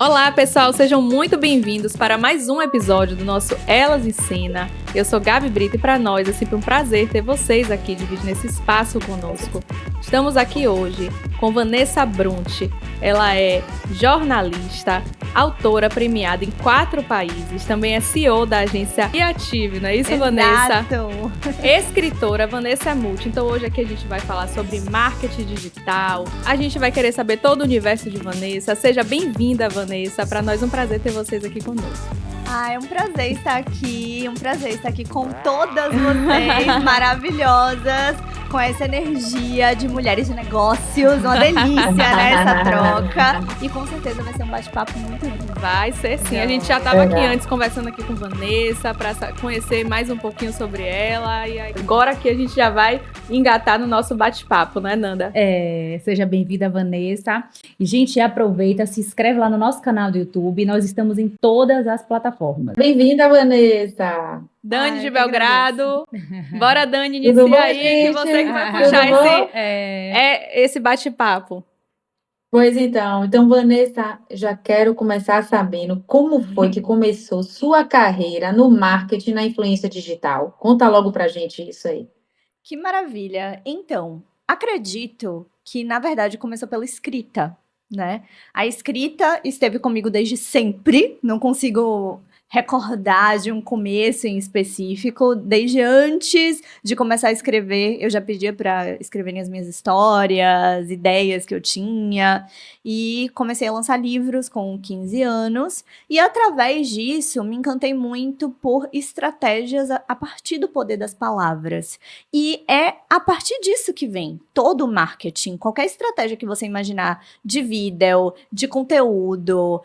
Olá, pessoal, sejam muito bem-vindos para mais um episódio do nosso Elas Ensina. Eu sou Gabi Brito e para nós é sempre um prazer ter vocês aqui dividindo esse espaço conosco. Estamos aqui hoje com Vanessa Brunti. Ela é jornalista, autora premiada em 4 países, também é CEO da agência Creative, não é isso, Exato. Vanessa? Escritora, Vanessa é multi. Então hoje aqui a gente vai falar sobre marketing digital, a gente vai querer saber todo o universo de Vanessa. Seja bem-vinda, Vanessa, para nós é um prazer ter vocês aqui conosco. É um prazer estar aqui com todas vocês maravilhosas, com essa energia de mulheres de negócios, uma delícia, né, essa troca. E com certeza vai ser um bate-papo muito lindo. Vai ser sim, a gente já estava aqui antes conversando aqui com Vanessa para conhecer mais um pouquinho sobre ela e agora que a gente já vai engatar no nosso bate-papo, né, Nanda? Seja bem-vinda, Vanessa. E, gente, aproveita, se inscreve lá no nosso canal do YouTube, nós estamos em todas as plataformas. Bem-vinda, Vanessa! Dani de Belgrado. Bora, Dani, Tudo bom, inicia aí, gente? que você que vai puxar esse bate-papo. Pois então, Vanessa, já quero começar sabendo como foi que começou sua carreira no marketing, na influência digital. Conta logo pra gente isso aí. Que maravilha! Então, acredito que, na verdade, começou pela escrita, né? A escrita esteve comigo desde sempre, não consigo recordar de um começo em específico. Desde antes de começar a escrever, eu já pedia para escreverem as minhas histórias, ideias que eu tinha, e comecei a lançar livros com 15 anos, e através disso me encantei muito por estratégias a partir do poder das palavras. E é a partir disso que vem todo o marketing, qualquer estratégia que você imaginar, de vídeo, de conteúdo,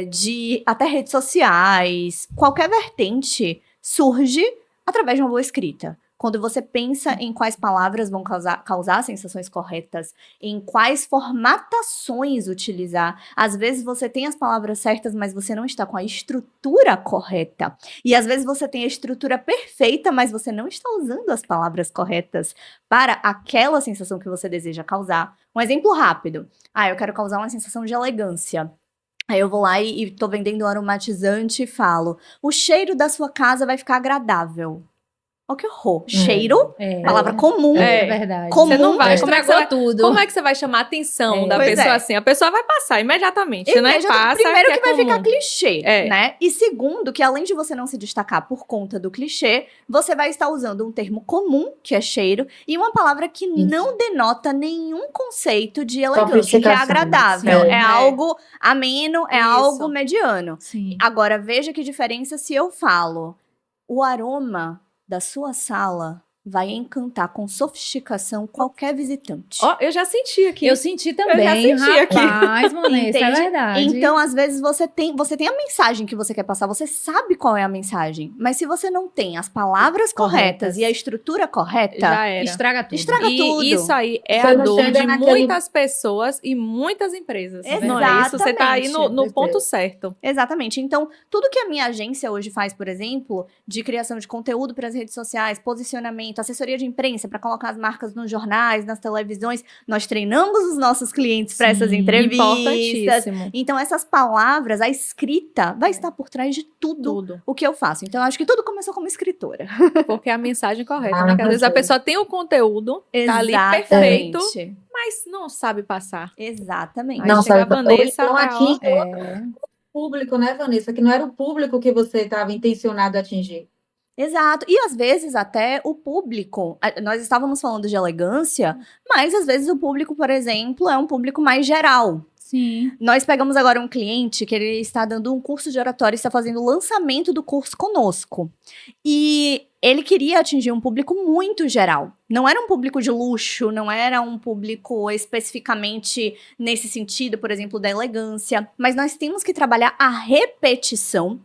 de até redes sociais, qualquer vertente surge através de uma boa escrita. Quando você pensa em quais palavras vão causar sensações corretas, em quais formatações utilizar. Às vezes você tem as palavras certas, mas você não está com a estrutura correta. E às vezes você tem a estrutura perfeita, mas você não está usando as palavras corretas para aquela sensação que você deseja causar. Um exemplo rápido. Eu quero causar uma sensação de elegância. Aí eu vou lá e tô vendendo um aromatizante e falo: o cheiro da sua casa vai ficar agradável. Olha que horror. Cheiro, palavra comum. É verdade. Comum. Você não vai. Como Como é que você vai chamar a atenção da Pois pessoa assim? A pessoa vai passar imediatamente. Você não passa. Primeiro que vai comum. ficar clichê, né? E segundo, que além de você não se destacar por conta do clichê, você vai estar usando um termo comum, que é cheiro, e uma palavra que não denota nenhum conceito de elegância, que é agradável. Sim. É algo ameno, é algo mediano. Sim. Agora, veja que diferença se eu falo: o aroma da sua sala vai encantar com sofisticação qualquer visitante. Eu já senti aqui. Eu senti também, Eu já senti aqui. rapaz, Vanessa, é Entende? verdade. Então, às vezes, você tem a mensagem que você quer passar, você sabe qual é a mensagem, mas se você não tem as palavras corretas e a estrutura correta, Já era. Estraga tudo. tudo. Isso aí é Você a não dor chega de naquele- muitas pessoas e muitas empresas. Não é isso? Você tá aí no ponto certo. Exatamente. Então, tudo que a minha agência hoje faz, por exemplo, de criação de conteúdo para as redes sociais, posicionamento, assessoria de imprensa, para colocar as marcas nos jornais, nas televisões, nós treinamos os nossos clientes para essas entrevistas. Importantíssimo. Então, essas palavras, a escrita, vai estar por trás de tudo o que eu faço. Então, eu acho que tudo começou como escritora. Porque é a mensagem correta, né? Porque às vezes a pessoa tem o conteúdo, tá ali Exatamente. perfeito, mas não sabe passar. Exatamente. Aí Não chega sabe. a Vanessa, Então, é, atinge ó, outro público, né, Vanessa? Que não era o público que você estava intencionado a atingir. Exato. E às vezes até o público, nós estávamos falando de elegância, mas às vezes o público, por exemplo, é um público mais geral. Sim. Nós pegamos agora um cliente que ele está dando um curso de oratória, está fazendo o lançamento do curso conosco. E ele queria atingir um público muito geral. Não era um público de luxo, não era um público especificamente nesse sentido, por exemplo, da elegância. Mas nós temos que trabalhar a repetição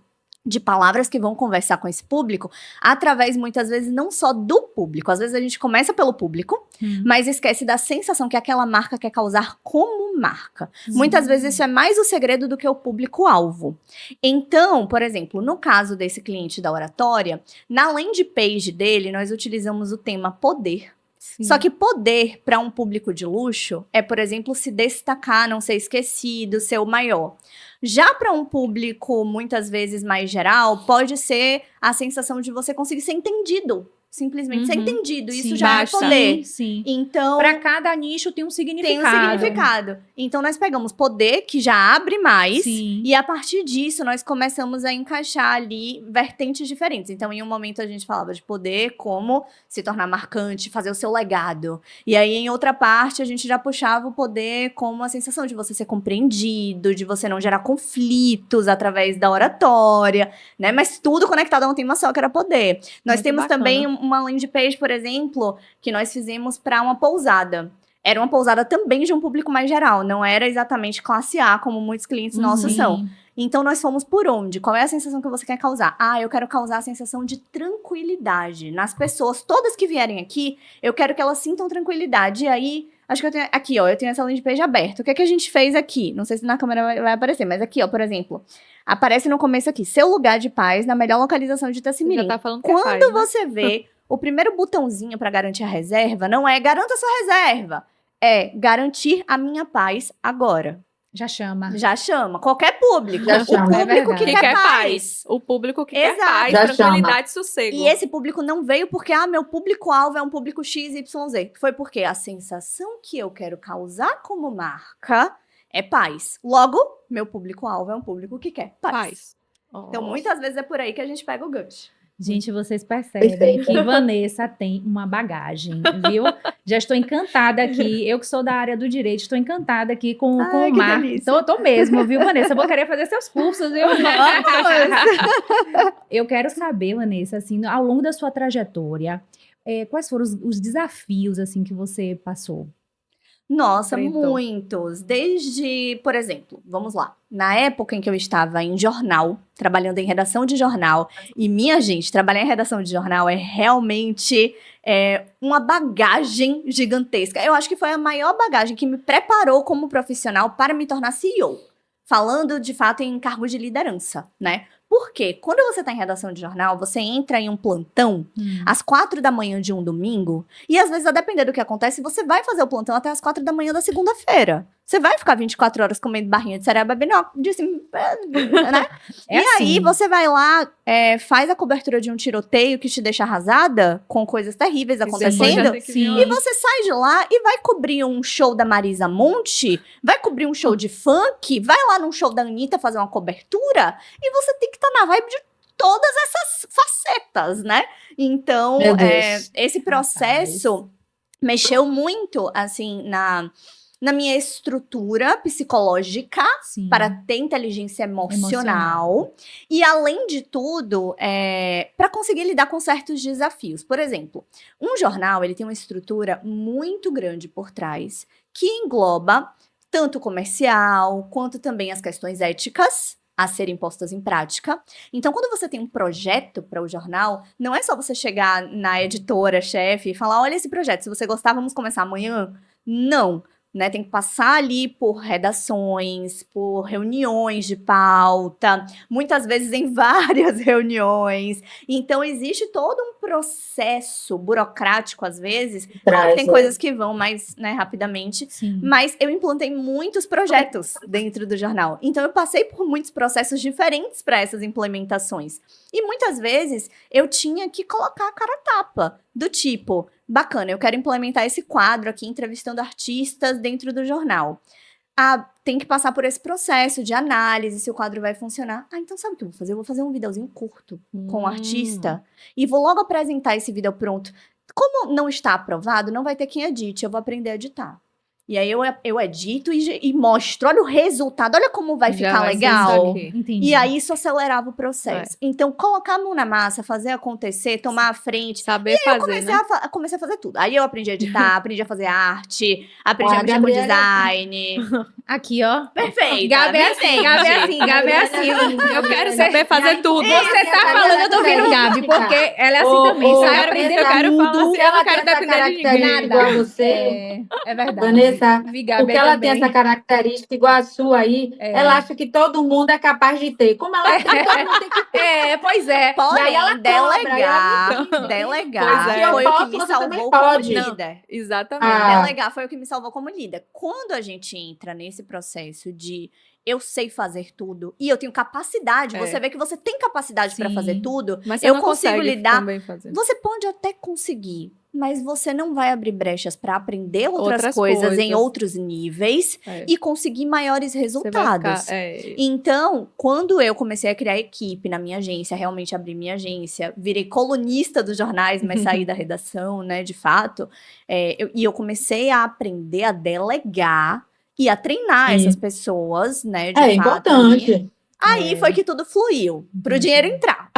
de palavras que vão conversar com esse público, através, muitas vezes, não só do público. Às vezes a gente começa pelo público, mas esquece da sensação que aquela marca quer causar como marca. Muitas vezes isso é mais o segredo do que o público-alvo. Então, por exemplo, no caso desse cliente da oratória, na landing page dele, nós utilizamos o tema poder. Sim. Só que poder para um público de luxo é, por exemplo, se destacar, não ser esquecido, ser o maior. Já para um público muitas vezes mais geral, pode ser a sensação de você conseguir ser entendido. Simplesmente ser Uhum. entendido. Isso Sim, já basta. é poder. Sim. Então, Para cada nicho tem um tem significado. um significado. Então, nós pegamos poder, que já abre mais, Sim. e a partir disso, nós começamos a encaixar ali vertentes diferentes. Então, em um momento, a gente falava de poder como se tornar marcante, fazer o seu legado. E aí, em outra parte, a gente já puxava o poder como a sensação de você ser compreendido, de você não gerar conflitos através da oratória, né? Mas tudo conectado a um tema só, que era poder. Nós Muito temos bacana. também uma landing page, por exemplo, que nós fizemos para uma pousada. Era uma pousada também de um público mais geral, não era exatamente classe A, como muitos clientes nossos Sim. são. Então, nós fomos por onde? Qual é a sensação que você quer causar? Ah, eu quero causar a sensação de tranquilidade nas pessoas. Todas que vierem aqui, eu quero que elas sintam tranquilidade. E aí, acho que eu tenho... Aqui, ó, eu tenho essa landing page aberta. O que é que a gente fez aqui? Não sei se na câmera vai aparecer, mas aqui, ó, por exemplo. Aparece no começo aqui, seu lugar de paz na melhor localização de Você já Itacimirim. tá falando que é Quando paz, né? você vê o primeiro botãozinho para garantir a reserva, não é garanta sua reserva, é garantir a minha paz agora. Já chama. Já chama. Qualquer público. Já O chama, é público que verdade. Que quer quer paz. paz. O público que quer Exato. paz, Já tranquilidade e sossego. E esse público não veio porque, meu público-alvo é um público XYZ. Foi porque a sensação que eu quero causar como marca é paz. Logo, meu público-alvo é um público que quer paz. Paz. Então, muitas vezes é por aí que a gente pega o gancho. Gente, vocês percebem Perfeito. que Vanessa tem uma bagagem, viu? Já estou encantada aqui. Eu que sou da área do direito, estou encantada aqui com Ai, o que marketing. delícia. Então, eu tô mesmo, viu, Vanessa? Eu vou querer fazer seus cursos, viu? Eu quero saber, Vanessa, assim, ao longo da sua trajetória, quais foram os desafios, assim, que você passou? Nossa, Enfrentou. muitos. Desde, por exemplo, vamos lá. Na época em que eu estava em jornal, trabalhando em redação de jornal, e minha gente, trabalhar em redação de jornal é realmente uma bagagem gigantesca. Eu acho que foi a maior bagagem que me preparou como profissional para me tornar CEO. Falando, de fato, em cargo de liderança, né? Porque quando você está em redação de jornal, você entra em um plantão às 4 da manhã de um domingo, e às vezes, a depender do que acontece, você vai fazer o plantão até às 4 da manhã da segunda-feira. Você vai ficar 24 horas comendo barrinha de cereal, bebendo, né? É E aí, assim. você vai lá, faz a cobertura de um tiroteio que te deixa arrasada, com coisas terríveis acontecendo, Sim. e você sai de lá e vai cobrir um show da Marisa Monte, vai cobrir um show de funk, vai lá num show da Anitta fazer uma cobertura, e você tem que estar na vibe de todas essas facetas, né? Então, Meu Deus. esse processo mexeu muito, assim, na minha estrutura psicológica, Sim. para ter inteligência emocional. E, além de tudo, para conseguir lidar com certos desafios. Por exemplo, um jornal ele tem uma estrutura muito grande por trás, que engloba tanto o comercial, quanto também as questões éticas a serem postas em prática. Então, quando você tem um projeto para o jornal, não é só você chegar na editora-chefe e falar, olha esse projeto, se você gostar, vamos começar amanhã? Não. Né, tem que passar ali por redações, por reuniões de pauta, muitas vezes em várias reuniões. Então, existe todo um processo burocrático, às vezes. Claro que tem coisas que vão mais, né, rapidamente. Sim. Mas eu implantei muitos projetos dentro do jornal. Então, eu passei por muitos processos diferentes para essas implementações. E muitas vezes, eu tinha que colocar a cara a tapa. Do tipo, bacana, eu quero implementar esse quadro aqui, entrevistando artistas dentro do jornal. Tem que passar por esse processo de análise, se o quadro vai funcionar. Então sabe o que eu vou fazer? Eu vou fazer um videozinho curto com o artista e vou logo apresentar esse vídeo pronto. Como não está aprovado, não vai ter quem edite, eu vou aprender a editar. E aí eu edito e mostro, olha o resultado, olha como vai Já ficar vai ser legal. isso aqui. Entendi. E aí isso acelerava o processo. Então, colocar a mão na massa, fazer acontecer, tomar a frente. Saber fazer, né? Comecei a fazer tudo. Aí eu aprendi a editar, aprendi a fazer arte, aprendi a mexer com Gabriela, design. Aqui, ó. Perfeito. Gabi é assim, Gabi é assim, Gabi é assim. Eu quero saber fazer tudo. Você tá falando, eu tô vendo Gabi, porque ela é assim também, Ô, sai Gabi, aprender eu quero tudo. falar assim, eu não quero depender de ninguém. Igual você. É verdade. Vanessa, Vanessa, Vigabi porque ela também. tem essa característica igual a sua aí, ela acha que todo mundo é capaz de ter. Como ela tem, todo mundo tem que ter. Pois é. E aí ela Porém, cobra, aí ela me diz. delegar Pois é. foi Eu o que posso, me você também salvou como pode. líder. Exatamente. Ah. Delegar foi o que me salvou como líder. Quando a gente entra nesse processo de eu sei fazer tudo e eu tenho capacidade, você vê que você tem capacidade para Sim. fazer tudo, Mas você eu não consigo consegue lidar. também fazer. Você pode até conseguir, mas você não vai abrir brechas para aprender outras Outras coisas em coisas. outros níveis É. e conseguir maiores Você vai resultados. ficar... Então, quando eu comecei a criar equipe na minha agência, realmente abri minha agência, virei colunista dos jornais, mas saí da redação, né, de fato, e eu comecei a aprender a delegar e a treinar Sim. essas pessoas, né, de É fato. Ali. importante. Aí foi que tudo fluiu, pro Entendi. dinheiro entrar.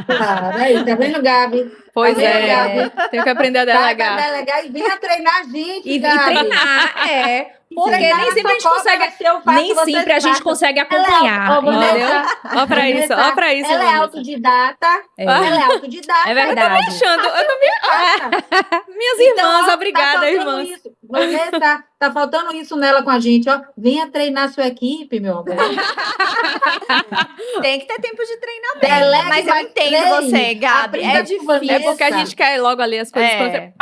Claro, aí, tá vendo, Gabi? Pois Tá vendo, é, Gabi? tenho que aprender a Vai pra delegar. delegar e venha treinar a gente, E Gabi. treinar, porque Treinar nem na sempre a gente sua consegue. cobra, se eu faço, Nem você sempre a gente faça. consegue Ela acompanhar. Ô, Vanessa, Entendeu? Ó pra isso, Vanessa, ó pra isso, ela é Vanessa. autodidata. É. Ela é autodidata. É verdade. Achando, eu também... Minhas Então, irmãs, ó, obrigada, tá faltando irmãs. isso. Vanessa, tá faltando isso nela com a gente, ó. Venha treinar sua equipe, meu amor. Tem que ter tempo de treinamento. Delegue, Mas eu mas entendo treine. você, Gabi. Aprenda É com difícil. Vanessa. É porque a gente quer logo ali as coisas É. quando você...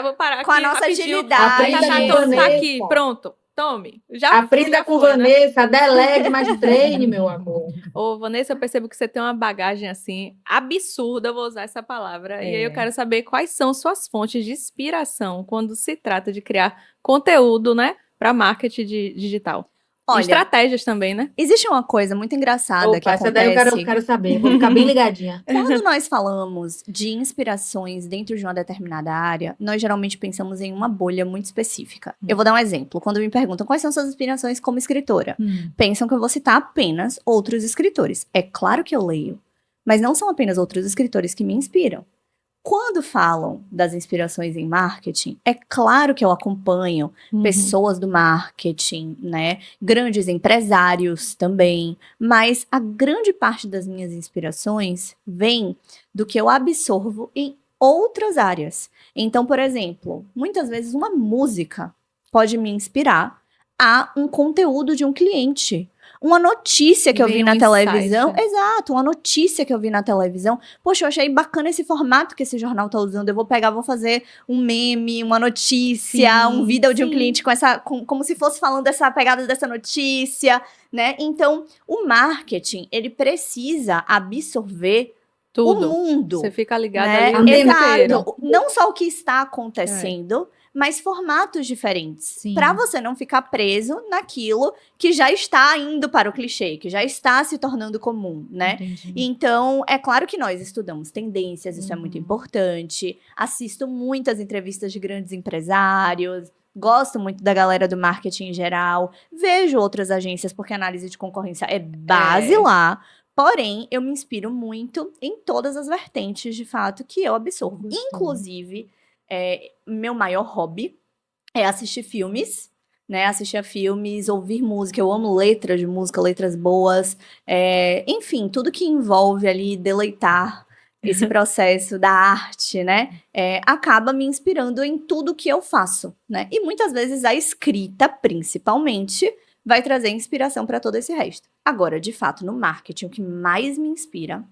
Vou parar Com a aqui nossa rapidinho. agilidade. Aprenda Tá, com tá, tá Vanessa. aqui, pronto. Tome. Já Aprenda já com foi, né? Vanessa, delegue, mas treine, meu amor. Ô, Vanessa, eu percebo que você tem uma bagagem assim absurda, eu vou usar essa palavra. E aí eu quero saber quais são suas fontes de inspiração quando se trata de criar conteúdo, né, para marketing digital. E Olha, estratégias também, né? existe uma coisa muito engraçada que Opa, essa daí eu acontece. quero saber. Vou ficar bem ligadinha. Quando nós falamos de inspirações dentro de uma determinada área, nós geralmente pensamos em uma bolha muito específica. Eu vou dar um exemplo. Quando me perguntam quais são suas inspirações como escritora, pensam que eu vou citar apenas outros escritores. É claro que eu leio, mas não são apenas outros escritores que me inspiram. Quando falam das inspirações em marketing, é claro que eu acompanho pessoas do marketing, né? Grandes empresários também, mas a grande parte das minhas inspirações vem do que eu absorvo em outras áreas. Então, por exemplo, muitas vezes uma música pode me inspirar a um conteúdo de um cliente. Uma notícia que eu vi Vem na um televisão. insight. Exato, uma notícia que eu vi na televisão. Poxa, eu achei bacana esse formato que esse jornal tá usando. Eu vou pegar, vou fazer um meme, uma notícia, Sim, um vídeo de um sim. cliente como se fosse falando dessa pegada dessa notícia, né? Então, o marketing, ele precisa absorver Tudo. o mundo. Você fica ligado Né? ali o tempo Exato. inteiro. Não só o que está acontecendo, mas formatos diferentes. Sim. Para você não ficar preso naquilo que já está indo para o clichê, que já está se tornando comum, né? Entendi. Então, é claro que nós estudamos tendências, isso é muito importante. Assisto muitas entrevistas de grandes empresários. Gosto muito da galera do marketing em geral. Vejo outras agências, porque a análise de concorrência é base lá. Porém, eu me inspiro muito em todas as vertentes, de fato, que eu absorvo. Gostoso. Inclusive, meu maior hobby é assistir filmes, né? Assistir a filmes, ouvir música. Eu amo letras de música, letras boas. Enfim, tudo que envolve ali deleitar esse processo da arte, né? Acaba me inspirando em tudo que eu faço, né? E muitas vezes a escrita, principalmente, vai trazer inspiração para todo esse resto. Agora, de fato, no marketing, o que mais me inspira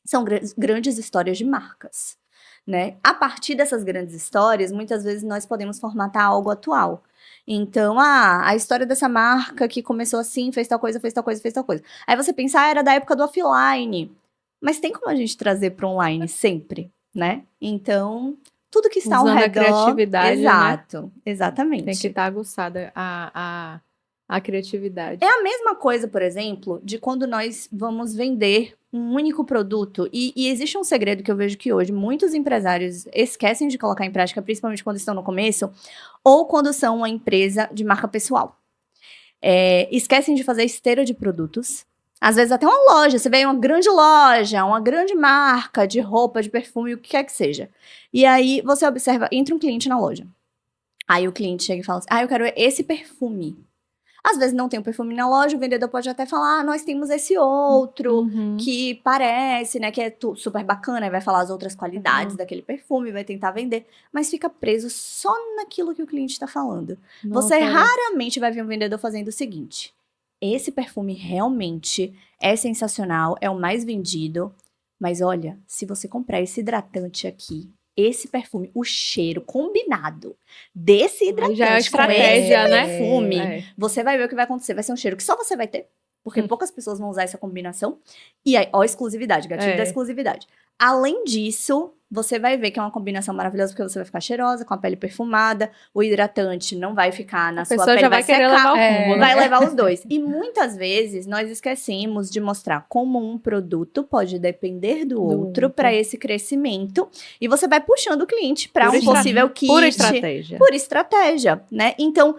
são grandes histórias de marcas, né? A partir dessas grandes histórias, muitas vezes nós podemos formatar algo atual. Então, a história dessa marca que começou assim, fez tal coisa, fez tal coisa, fez tal coisa. Aí você pensa, era da época do offline. Mas tem como a gente trazer para online sempre, né? Então, tudo que está ao Usando a redor... criatividade, né? Exato, exatamente. Tem que estar aguçada a criatividade. É a mesma coisa, por exemplo, de quando nós vamos vender um único produto. E existe um segredo que eu vejo que hoje muitos empresários esquecem de colocar em prática, principalmente quando estão no começo, ou quando são uma empresa de marca pessoal. Esquecem de fazer esteira de produtos. Às vezes até uma loja, você vê uma grande loja, uma grande marca de roupa, de perfume, o que quer que seja. E aí você observa, entra um cliente na loja. Aí o cliente chega e fala assim, eu quero esse perfume. Às vezes não tem o perfume na loja, o vendedor pode até falar, nós temos esse outro, Uhum. que parece, né, que é super bacana, aí vai falar as outras qualidades daquele perfume, vai tentar vender, mas fica preso só naquilo que o cliente está falando. Você Nossa, raramente vai ver um vendedor fazendo o seguinte, esse perfume realmente é sensacional, é o mais vendido, mas olha, se você comprar esse hidratante aqui, esse perfume, o cheiro combinado desse aí hidratante já é a com estratégia, esse né? perfume, É. você vai ver o que vai acontecer. Vai ser um cheiro que só você vai ter, porque poucas pessoas vão usar essa combinação. E aí, ó, exclusividade, gatilho da exclusividade. Além disso, você vai ver que é uma combinação maravilhosa, porque você vai ficar cheirosa, com a pele perfumada, o hidratante não vai ficar na A sua pessoa pele, já vai querer secar, levar o combo, né? vai levar os dois. E muitas vezes nós esquecemos de mostrar como um produto pode depender do outro outro. para esse crescimento. E você vai puxando o cliente para Pura um possível kit. Pura estratégia. Por estratégia, né? Então,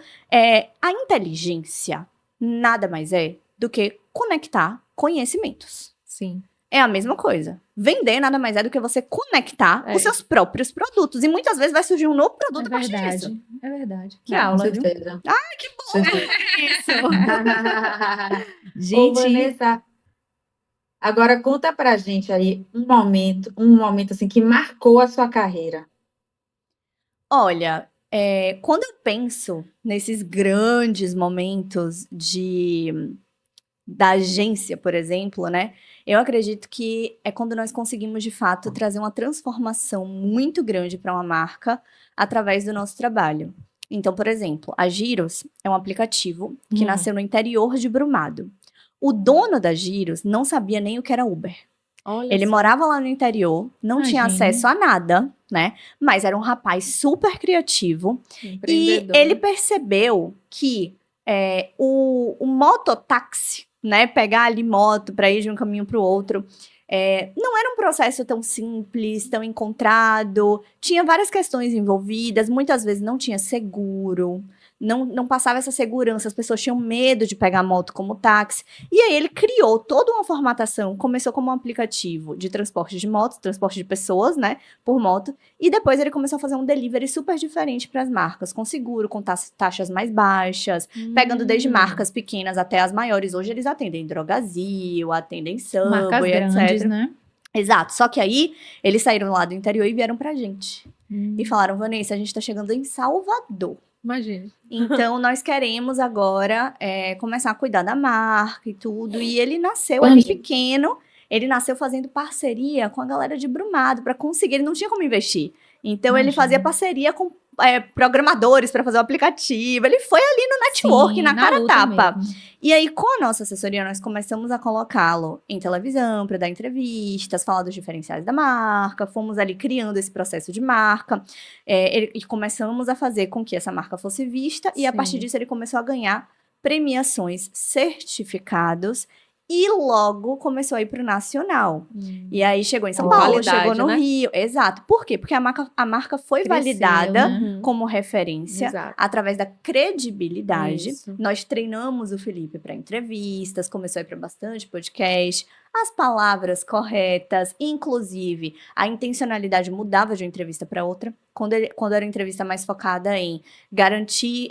a inteligência nada mais é do que conectar conhecimentos. Sim. É a mesma coisa. Vender nada mais é do que você conectar os seus próprios produtos. E muitas vezes vai surgir um novo produto a partir disso. É verdade. Que Com aula, viu? certeza. Ai, que bom! Certeza. Ô, Gente, Vanessa, agora conta pra gente aí um momento assim que marcou a sua carreira. Olha, quando eu penso nesses grandes momentos da agência, por exemplo, né? Eu acredito que é quando nós conseguimos, de fato, trazer uma transformação muito grande para uma marca através do nosso trabalho. Então, por exemplo, a Giros é um aplicativo que nasceu no interior de Brumado. O dono da Giros não sabia nem o que era Uber. Olha Ele só. morava lá no interior, não tinha Imagina. acesso a nada, né? Mas era um rapaz super criativo. E Empreendedor. ele percebeu que o mototáxi, né? Pegar ali moto para ir de um caminho para o outro, não era um processo tão simples, tão encontrado. Tinha várias questões envolvidas, muitas vezes não tinha seguro. Não passava essa segurança, as pessoas tinham medo de pegar moto como táxi. E aí ele criou toda uma formatação, começou como um aplicativo de transporte de motos, transporte de pessoas, né, por moto, e depois ele começou a fazer um delivery super diferente para as marcas, com seguro, com taxas mais baixas, pegando desde marcas pequenas até as maiores. Hoje eles atendem Drogazil, atendem marcas Subway, grandes, etc. né? Exato, só que aí eles saíram lá do interior e vieram pra gente. E falaram, Vanessa, a gente tá chegando em Salvador. Imagina. Então, nós queremos agora começar a cuidar da marca e tudo. E ele nasceu Quando- ali pequeno. Ele nasceu fazendo parceria com a galera de Brumado para conseguir. Ele não tinha como investir. Então, ele Imagina. fazia parceria com programadores para fazer o aplicativo. Ele foi ali no network, Sim, na cara luta tapa. mesmo. E aí, com a nossa assessoria, nós começamos a colocá-lo em televisão para dar entrevistas, falar dos diferenciais da marca, fomos ali criando esse processo de marca, e começamos a fazer com que essa marca fosse vista, e a Sim. partir disso ele começou a ganhar premiações, certificados, e logo começou a ir para o nacional. E aí chegou em São Com Paulo, qualidade, chegou no né? Rio. Exato. Por quê? Porque a marca foi Cresceu, validada né? como referência Exato. através da credibilidade. Isso. Nós treinamos o Felipe para entrevistas, começou a ir para bastante podcast, as palavras corretas, inclusive a intencionalidade mudava de uma entrevista para outra. Quando era uma entrevista mais focada em garantir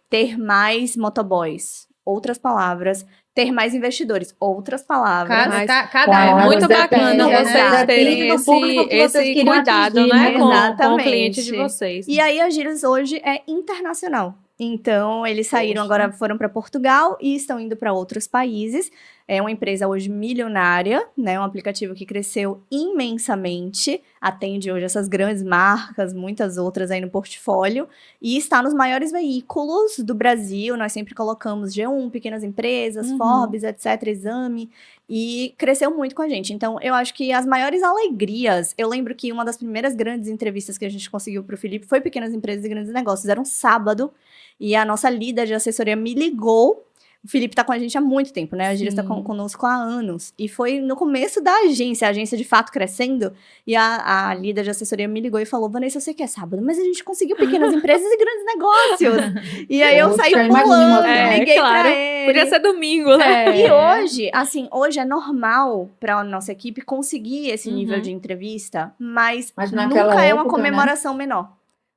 ter mais motoboys, outras palavras, ter mais investidores, outras palavras. Mas- Cada É uma muito com bacana estratégia, vocês né? terem Depende do público que vocês esse queriam cuidado, atingir, né? né? Com o Exatamente. cliente de vocês. E aí a Giros hoje é internacional. Então, eles saíram Poxa. agora, foram para Portugal e estão indo para outros países. É uma empresa hoje milionária, né? Um aplicativo que cresceu imensamente, atende hoje essas grandes marcas, muitas outras aí no portfólio, e está nos maiores veículos do Brasil. Nós sempre colocamos G1, pequenas empresas, Forbes, etc., Exame, e cresceu muito com a gente. Então, eu acho que as maiores alegrias, eu lembro que uma das primeiras grandes entrevistas que a gente conseguiu para o Felipe foi Pequenas Empresas e Grandes Negócios. Era um sábado, e a nossa líder de assessoria me ligou. O Felipe tá com a gente há muito tempo, né? A Giros tá conosco há anos. E foi no começo da agência, a agência de fato crescendo. E a líder de assessoria me ligou e falou, Vanessa, eu sei que é sábado, mas a gente conseguiu pequenas empresas e grandes negócios. E aí eu Poxa, saí imagina a pulando, emoção. liguei claro. pra ele. Podia ser domingo, né? E hoje, hoje é normal pra nossa equipe conseguir esse nível Uhum. de entrevista, mas Mas naquela nunca é uma época, né? comemoração menor.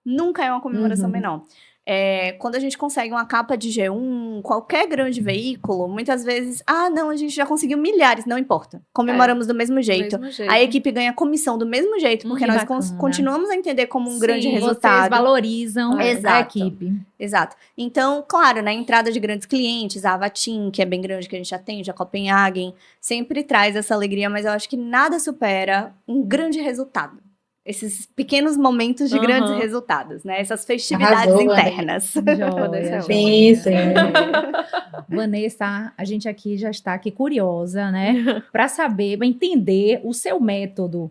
Nunca é uma comemoração menor. Quando a gente consegue uma capa de G1, qualquer grande veículo, muitas vezes, não, a gente já conseguiu milhares, não importa. Comemoramos do mesmo jeito. Do mesmo jeito. A equipe ganha comissão do mesmo jeito, porque Que nós bacana. continuamos a entender como um Sim, grande Vocês resultado. valorizam a Exato. equipe. Exato. Então, claro, na entrada de grandes clientes, a Avatim, que é bem grande, que a gente atende, a Copenhagen, sempre traz essa alegria, mas eu acho que nada supera um grande resultado. Esses pequenos momentos de grandes resultados, né? Essas festividades Arrasou, internas. Joia, Sim, sim. Vanessa, a gente aqui já está aqui curiosa, né? Para saber, para entender o seu método.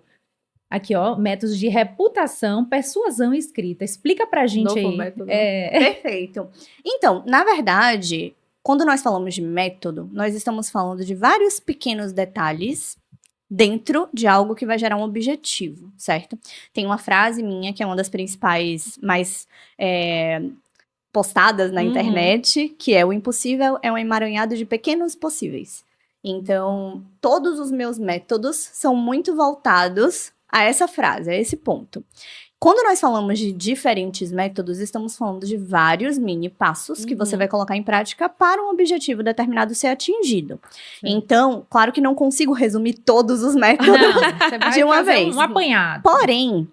Aqui, ó, métodos de reputação, persuasão e escrita. Explica pra gente Novo aí. método. Perfeito. Então, na verdade, quando nós falamos de método, nós estamos falando de vários pequenos detalhes dentro de algo que vai gerar um objetivo, certo? Tem uma frase minha, que é uma das principais, mais postadas na internet, que é: o impossível é um emaranhado de pequenos possíveis. Então, todos os meus métodos são muito voltados a essa frase, a esse ponto. Quando nós falamos de diferentes métodos, estamos falando de vários mini passos que você vai colocar em prática para um objetivo determinado ser atingido. Sim. Então, claro que não consigo resumir todos os métodos Não, você vai de uma fazer vez. um apanhado. Porém,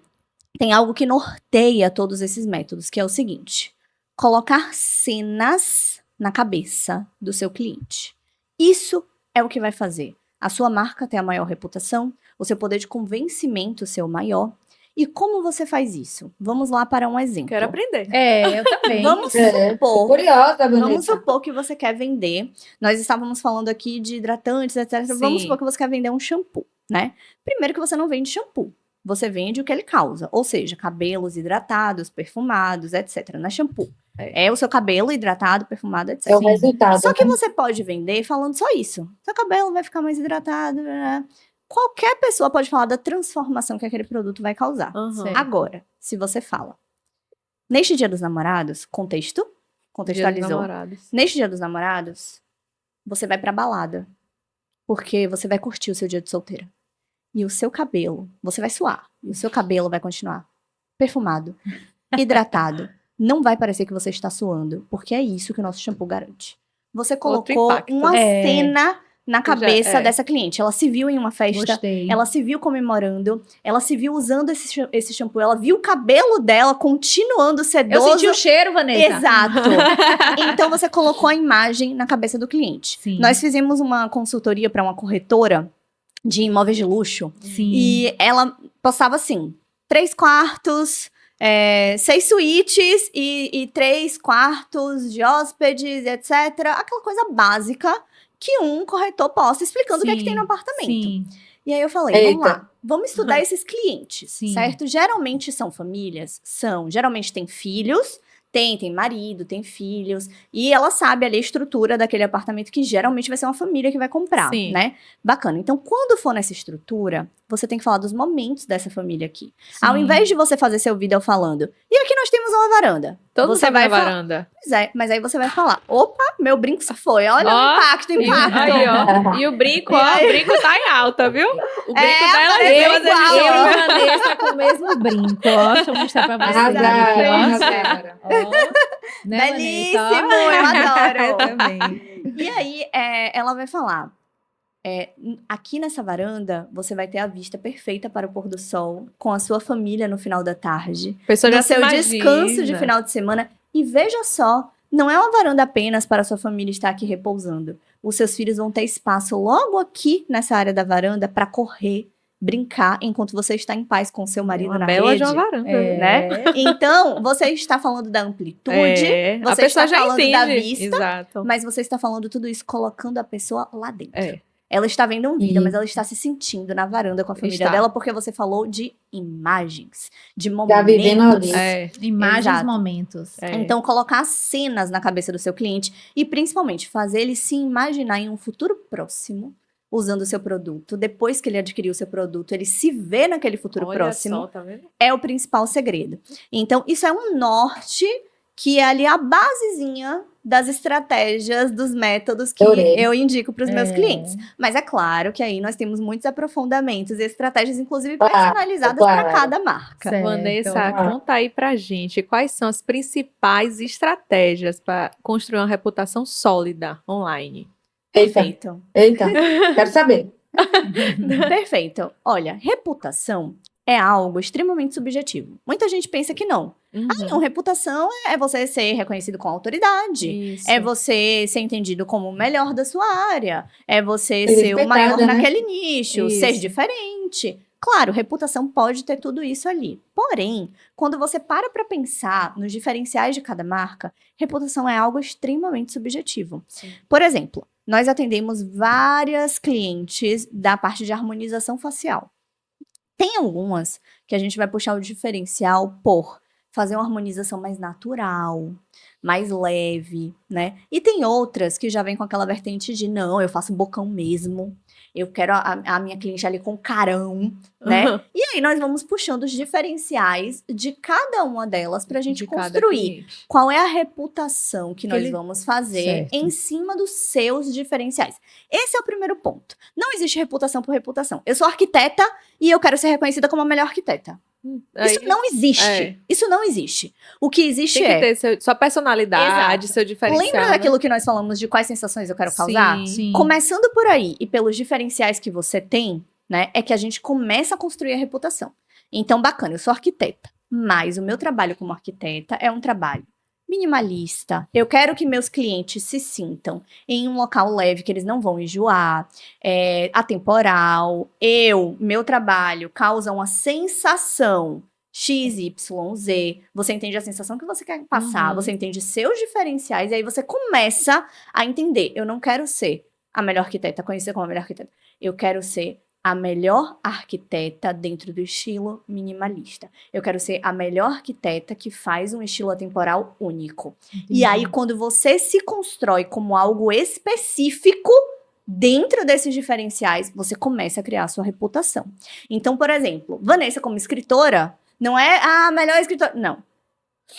tem algo que norteia todos esses métodos, que é o seguinte: colocar cenas na cabeça do seu cliente. Isso é o que vai fazer a sua marca ter a maior reputação, o seu poder de convencimento ser o maior. E como você faz isso? Vamos lá para um exemplo. Quero aprender. Eu também. Vamos Tô supor, curiosa, vamos Vanessa. supor que você quer vender. Nós estávamos falando aqui de hidratantes, etc. Sim. Vamos supor que você quer vender um shampoo, né? Primeiro que você não vende shampoo. Você vende o que ele causa. Ou seja, cabelos hidratados, perfumados, etc. Não é shampoo. É o seu cabelo hidratado, perfumado, etc. É o resultado. Só que né? você pode vender falando só isso. Seu cabelo vai ficar mais hidratado. Né? Qualquer pessoa pode falar da transformação que aquele produto vai causar. Uhum. Agora, se você fala, neste Dia dos Namorados, Dia dos contextualizou. Namorados. Neste Dia dos Namorados, você vai pra balada, porque você vai curtir o seu dia de solteira. E o seu cabelo, você vai suar, e o seu cabelo vai continuar perfumado, hidratado. Não vai parecer que você está suando, porque é isso que o nosso shampoo garante. Você colocou impacto. uma cena na cabeça é. dessa cliente. Ela se viu em uma festa, Gostei. ela se viu comemorando, ela se viu usando esse shampoo, ela viu o cabelo dela continuando Eu sedoso. senti o cheiro, Vanessa. Exato. Então você colocou a imagem na cabeça do cliente. Sim. Nós fizemos uma consultoria para uma corretora de imóveis de luxo Sim. e ela postava assim: 3 quartos, 6 suítes e 3 quartos de hóspedes, etc. Aquela coisa básica que um corretor posta explicando o que é que tem no apartamento. Sim. E aí eu falei, vamos Eita. lá, vamos estudar esses clientes, Sim. certo? Geralmente são famílias, geralmente tem filhos, tem marido, tem filhos, e ela sabe ali a estrutura daquele apartamento que geralmente vai ser uma família que vai comprar, Sim. né? Bacana. Então, quando for nessa estrutura, você tem que falar dos momentos dessa família aqui. Ao invés de você fazer seu vídeo falando, e aqui nós temos uma varanda. Todo mundo você sabe vai na falar, varanda. pois é, mas aí você vai falar, opa, meu brinco se foi, olha Ó, o impacto. Aí, ó. E o brinco, ó, o brinco tá em alta, viu? O brinco dela apareceu viu, igual, Eu ó. e Vanessa com o mesmo brinco, ó. Deixa eu mostrar pra vocês. Arrasaram, Ó. arrasaram. Ó. Né, Belíssimo, Vanessa? eu adoro. Eu também. E aí, ela vai falar, aqui nessa varanda, você vai ter a vista perfeita para o pôr do sol, com a sua família no final da tarde, A pessoa já no se seu descanso de imagina. final de semana. E veja só, não é uma varanda apenas para a sua família estar aqui repousando. Os seus filhos vão ter espaço logo aqui nessa área da varanda para correr, brincar, enquanto você está em paz com o seu marido Uma na bela rede. de uma varanda. Né? Então, você está falando da amplitude, A você pessoa está já falando entende. da vista, Exato. mas você está falando tudo isso colocando a pessoa lá dentro. É. Ela está vendo um vídeo, E- mas ela está se sentindo na varanda com a família Está. dela, porque você falou de imagens, de Tá vivendo momentos. ali. É. Imagens, Exato. momentos. É. Então, colocar cenas na cabeça do seu cliente e, principalmente, fazer ele se imaginar em um futuro próximo usando o seu produto. Depois que ele adquiriu o seu produto, ele se vê naquele futuro Olha próximo. só, tá vendo? É o principal segredo. Então, isso é um norte que é ali a basezinha das estratégias, dos métodos que Adorei. eu indico para os meus É. clientes. Mas é claro que aí nós temos muitos aprofundamentos e estratégias, inclusive Claro, personalizadas para claro. cada marca. Certo. Vanessa, Ah. conta aí pra gente quais são as principais estratégias para construir uma reputação sólida online. Eita, Perfeito. eita, quero saber. Perfeito. Olha, reputação é algo extremamente subjetivo. Muita gente pensa que não. Não, reputação é você ser reconhecido com autoridade. Isso. É você ser entendido como o melhor da sua área. É você Ser ser o maior respeitada, né? naquele nicho, ser Isso. diferente. Claro, reputação pode ter tudo isso ali. Porém, quando você para pensar nos diferenciais de cada marca, reputação é algo extremamente subjetivo. Sim. Por exemplo, nós atendemos várias clientes da parte de harmonização facial. Tem algumas que a gente vai puxar o diferencial por fazer uma harmonização mais natural, mais leve, né? E tem outras que já vem com aquela vertente de não, eu faço bocão mesmo, eu quero a minha cliente ali com carão, né? E aí nós vamos puxando os diferenciais de cada uma delas pra gente De cada construir cliente. qual é a reputação que nós Ele- vamos fazer Certo. em cima dos seus diferenciais. Esse é o primeiro ponto. Não existe reputação por reputação. Eu sou arquiteta e eu quero ser reconhecida como a melhor arquiteta. Isso Aí não existe. é. Isso não existe. O que existe tem que é... ter sua personalidade, Exato. seu diferencial. Lembra né? daquilo que nós falamos de quais sensações eu quero causar? Sim. Sim. Começando por aí e pelos diferenciais que você tem, né, é que a gente começa a construir a reputação. Então, bacana, eu sou arquiteta, mas o meu trabalho como arquiteta é um trabalho minimalista. Eu quero que meus clientes se sintam em um local leve, que eles não vão enjoar, atemporal. Meu trabalho causa uma sensação XYZ, você entende a sensação que você quer passar, Uhum. você entende seus diferenciais, e aí você começa a entender, eu não quero ser a melhor arquiteta, conhecer como a melhor arquiteta, eu quero ser a melhor arquiteta dentro do estilo minimalista. Eu quero ser a melhor arquiteta que faz um estilo atemporal único. E aí, quando você se constrói como algo específico dentro desses diferenciais, você começa a criar a sua reputação. Então, por exemplo, Vanessa como escritora, não é a melhor escritora. Não.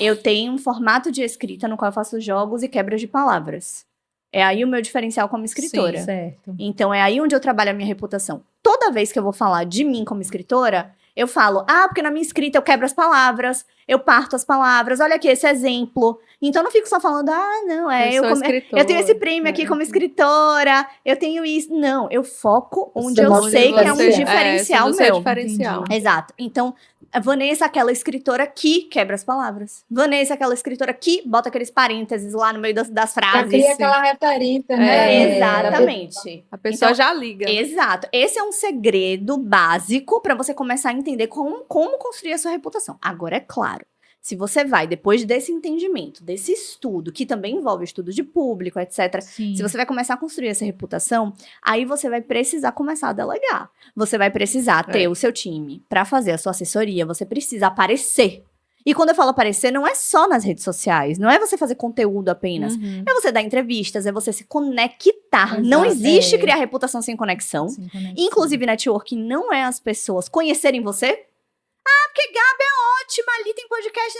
Eu tenho um formato de escrita no qual eu faço jogos e quebras de palavras. É aí o meu diferencial como escritora. Sim. Certo. Então, é aí onde eu trabalho a minha reputação. Toda vez que eu vou falar de mim como escritora, eu falo, porque na minha escrita eu quebro as palavras, eu parto as palavras, olha aqui esse exemplo. Então, eu não fico só falando, não, Eu sou escritora. eu tenho esse prêmio aqui como escritora, eu tenho isso. Não, eu foco onde eu Onde sei que é um você- diferencial no seu meu. diferencial. Exato. Então, a Vanessa é aquela escritora que quebra as palavras. Vanessa é aquela escritora que bota aqueles parênteses lá no meio das Já frases. cria aquela referência, né? Exatamente. A pessoa Então, já liga. Exato. Esse é um segredo básico para você começar a entender como construir a sua reputação. Agora, é claro, se você vai, depois desse entendimento, desse estudo, que também envolve estudo de público, etc., Sim. se você vai começar a construir essa reputação, aí você vai precisar começar a delegar. Você vai precisar ter o seu time para fazer a sua assessoria, você precisa aparecer. E quando eu falo aparecer, não é só nas redes sociais, não é você fazer conteúdo apenas. Uhum. É você dar entrevistas, é você se conectar. Não Exato, existe é. criar reputação sem conexão. Sim, conexão. Inclusive, networking não é as pessoas conhecerem você. Porque Gabi é ótima, ali tem podcast.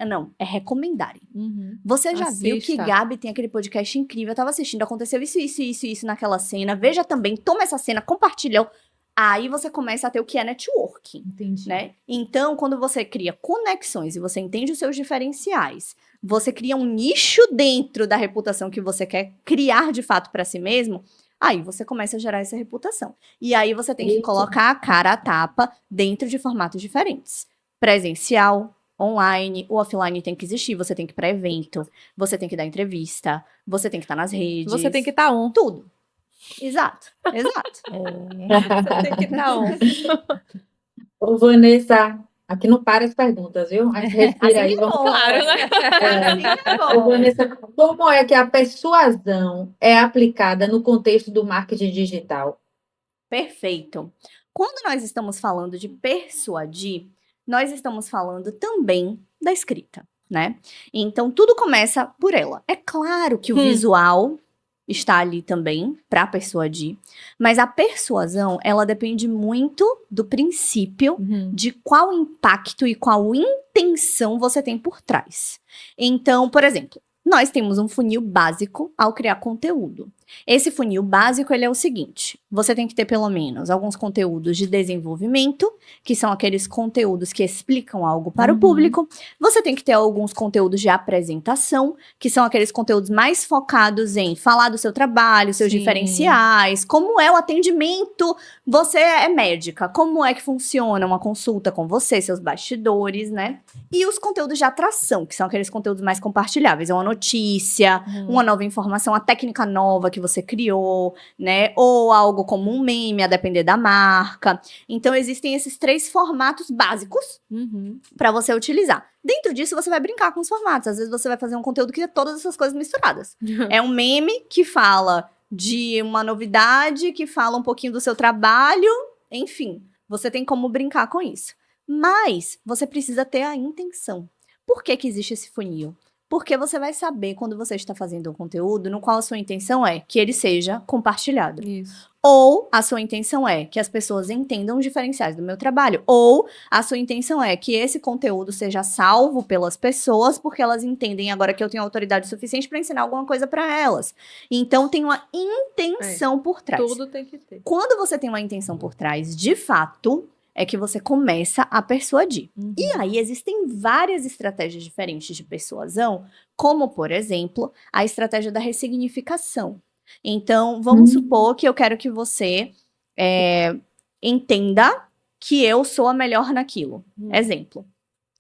Não, é recomendarem. Uhum. Você já viu que Assista. Gabi tem aquele podcast incrível? Eu tava assistindo, aconteceu isso naquela cena. Veja também, toma essa cena, compartilha. Aí você começa a ter o que é networking, Entendi. né? Então, quando você cria conexões e você entende os seus diferenciais, você cria um nicho dentro da reputação que você quer criar de fato para si mesmo, aí você começa a gerar essa reputação. E aí você tem que Isso. colocar a cara a tapa dentro de formatos diferentes. Presencial, online, o offline tem que existir, você tem que ir para evento, você tem que dar entrevista, você tem que estar nas redes. Você tem que estar on. Tudo. Exato. Você tem que estar on. Ô, Vanessa, aqui não para as perguntas, viu? A gente respira aí, que é vamos. bom. Claro, né? Assim que é Ô, bom. Vanessa, como é que a persuasão é aplicada no contexto do marketing digital? Perfeito. Quando nós estamos falando de persuadir, nós estamos falando também da escrita, né? Então, tudo começa por ela. É claro que o visual está ali também para persuadir, mas a persuasão, ela depende muito do princípio de qual impacto e qual intenção você tem por trás. Então, por exemplo, nós temos um funil básico ao criar conteúdo. Esse funil básico, ele é o seguinte: você tem que ter pelo menos alguns conteúdos de desenvolvimento, que são aqueles conteúdos que explicam algo para o público. Você tem que ter alguns conteúdos de apresentação, que são aqueles conteúdos mais focados em falar do seu trabalho, seus Sim. diferenciais, como é o atendimento. Você é médica, como é que funciona uma consulta com você, seus bastidores, né? E os conteúdos de atração, que são aqueles conteúdos mais compartilháveis. É uma notícia, uma nova informação, a técnica nova que você criou, né? Ou algo como um meme, a depender da marca. Então, existem esses 3 formatos básicos para você utilizar. Dentro disso, você vai brincar com os formatos. Às vezes, você vai fazer um conteúdo que é todas essas coisas misturadas. É um meme que fala de uma novidade, que fala um pouquinho do seu trabalho. Enfim, você tem como brincar com isso. Mas você precisa ter a intenção. Por que que existe esse funil? Porque você vai saber quando você está fazendo um conteúdo no qual a sua intenção é que ele seja compartilhado. Isso. Ou a sua intenção é que as pessoas entendam os diferenciais do meu trabalho. Ou a sua intenção é que esse conteúdo seja salvo pelas pessoas porque elas entendem agora que eu tenho autoridade suficiente para ensinar alguma coisa para elas. Então tem uma intenção por trás. Tudo tem que ter. Quando você tem uma intenção por trás, de fato, é que você começa a persuadir. E aí existem várias estratégias diferentes de persuasão, como, por exemplo, a estratégia da ressignificação. Então, vamos supor que eu quero que você entenda que eu sou a melhor naquilo. Exemplo.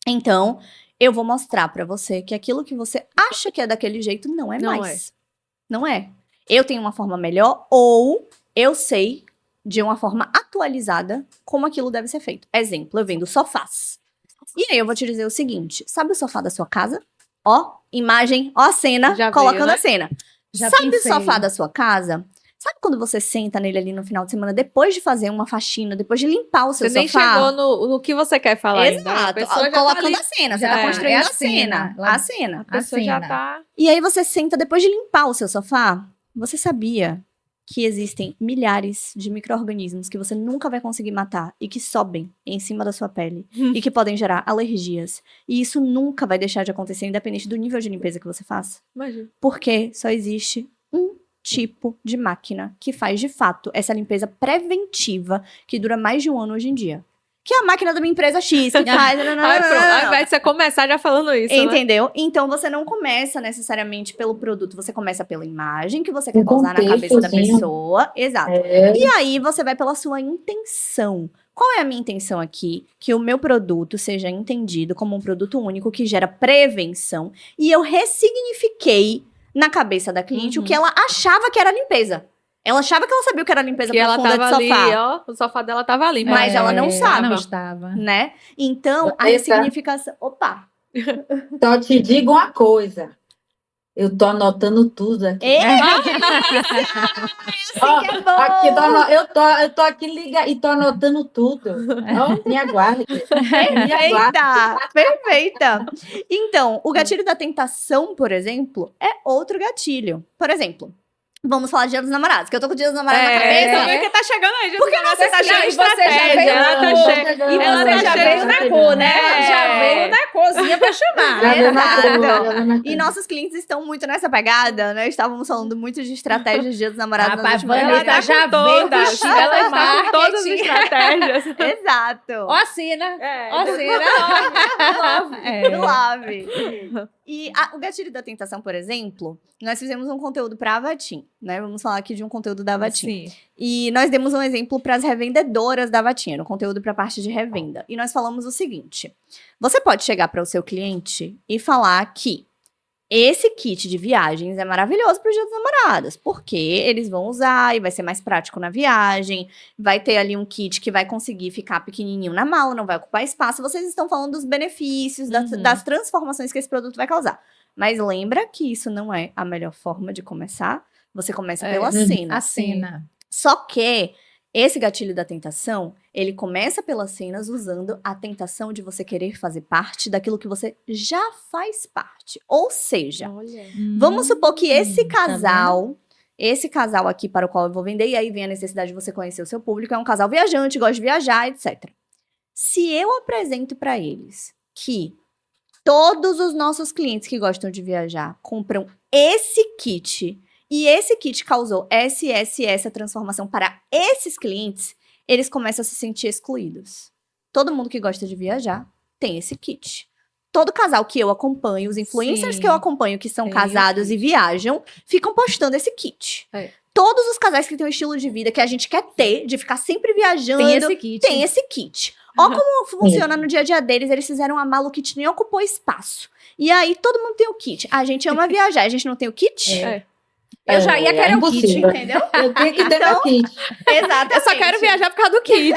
Então, eu vou mostrar pra você que aquilo que você acha que é daquele jeito não é Não mais. Não é. Eu tenho uma forma melhor ou eu sei de uma forma atualizada como aquilo deve ser feito. Exemplo, eu vendo sofás. E aí eu vou te dizer o seguinte, sabe o sofá da sua casa? Ó, imagem, ó a cena, Já colocando veio, né? a cena. Já Sabe pensei. o sofá da sua casa? Sabe quando você senta nele ali no final de semana, depois de fazer uma faxina, depois de limpar o seu Você nem sofá? chegou no que você quer falar ainda. A Exato, pessoa já colocando tá ali. a cena, você Já tá é. construindo É a a cena. cena. A cena. A pessoa já cena. tá... E aí você senta depois de limpar o seu sofá. Você sabia que existem milhares de micro-organismos que você nunca vai conseguir matar e que sobem em cima da sua pele e que podem gerar alergias. E isso nunca vai deixar de acontecer, independente do nível de limpeza que você faça. Imagina. Porque só existe um tipo de máquina que faz, de fato, essa limpeza preventiva que dura mais de um ano hoje em dia. Que é a máquina da minha empresa X, que faz... Aí, pronto. Ao invés de você começar já falando isso, né? Entendeu? Então você não começa necessariamente pelo produto, você começa pela imagem que você quer Um causar na cabeça da contextozinho. pessoa. Exato. É. E aí você vai pela sua intenção. Qual é a minha intenção aqui? Que o meu produto seja entendido como um produto único que gera prevenção. E eu ressignifiquei na cabeça da cliente o que ela achava que era limpeza. Ela achava que ela sabia o que era limpeza Que ela profunda tava de ali, sofá. ó. O sofá dela tava ali. Mas ela não sabe. Ela não estava. Né? Então, a Vanessa. ressignificação... Opa! Só te digo uma coisa. Eu tô anotando tudo aqui. Ó, que é bom! aqui eu tô aqui ligada e tô anotando tudo. Ó, me aguarde. Me aguarde. Perfeita! Perfeita! Então, o gatilho da tentação, por exemplo, é outro gatilho. Por exemplo, vamos falar de Dia dos Namorados, que eu tô com o Dia dos Namorados na cabeça. Porque tá chegando aí. Porque você tá cheio de você já estratégia. veio Ela tá na cheia. E Ela você tá já cheia veio de na cor, né? É. Já veio na cozinha pra chamar. Já veio na Exato. cor, já veio na cor. E nossos clientes estão muito nessa pegada, né? Estávamos falando muito de estratégias de Dia dos Namorados. nas Rapaz, últimas Vanessa vezes. já veio vestida Ela com está com todas as marketing. estratégias. Exato. Ó a cena. É. Ó a cena. Do Love. E o gatilho da tentação, por exemplo, nós fizemos um conteúdo para a Avatim, né? Vamos falar aqui de um conteúdo da Avatim. Sim. E nós demos um exemplo para as revendedoras da Avatim, era um conteúdo para a parte de revenda. E nós falamos o seguinte: você pode chegar para o seu cliente e falar que esse kit de viagens é maravilhoso para o Dia dos Namorados, porque eles vão usar e vai ser mais prático na viagem, vai ter ali um kit que vai conseguir ficar pequenininho na mala, não vai ocupar espaço. Vocês estão falando dos benefícios, das transformações que esse produto vai causar. Mas lembra que isso não é a melhor forma de começar. Você começa pela cena. A cena. Só que esse gatilho da tentação, ele começa pelas cenas usando a tentação de você querer fazer parte daquilo que você já faz parte. Ou seja, Olha. vamos supor que esse tá casal esse casal aqui para o qual eu vou vender, e aí vem a necessidade de você conhecer o seu público, é um casal viajante, gosta de viajar, etc. Se eu apresento para eles que todos os nossos clientes que gostam de viajar compram esse kit, e esse kit causou essa transformação para esses clientes, eles começam a se sentir excluídos. Todo mundo que gosta de viajar tem esse kit. Todo casal que eu acompanho, os influencers Sim. que eu acompanho que são Tem o casados kit. e viajam, ficam postando esse kit. É. Todos os casais que têm um estilo de vida que a gente quer ter, de ficar sempre viajando, Tem esse kit. tem esse kit. Ó como funciona no dia a dia deles, eles fizeram uma mala, o kit nem ocupou espaço. E aí todo mundo tem o kit. A gente ama viajar, a gente não tem o kit? É. Eu já ia querer o kit, impossível. Entendeu? Eu tenho que ter meu kit. Exatamente. Eu só quero viajar por causa do kit.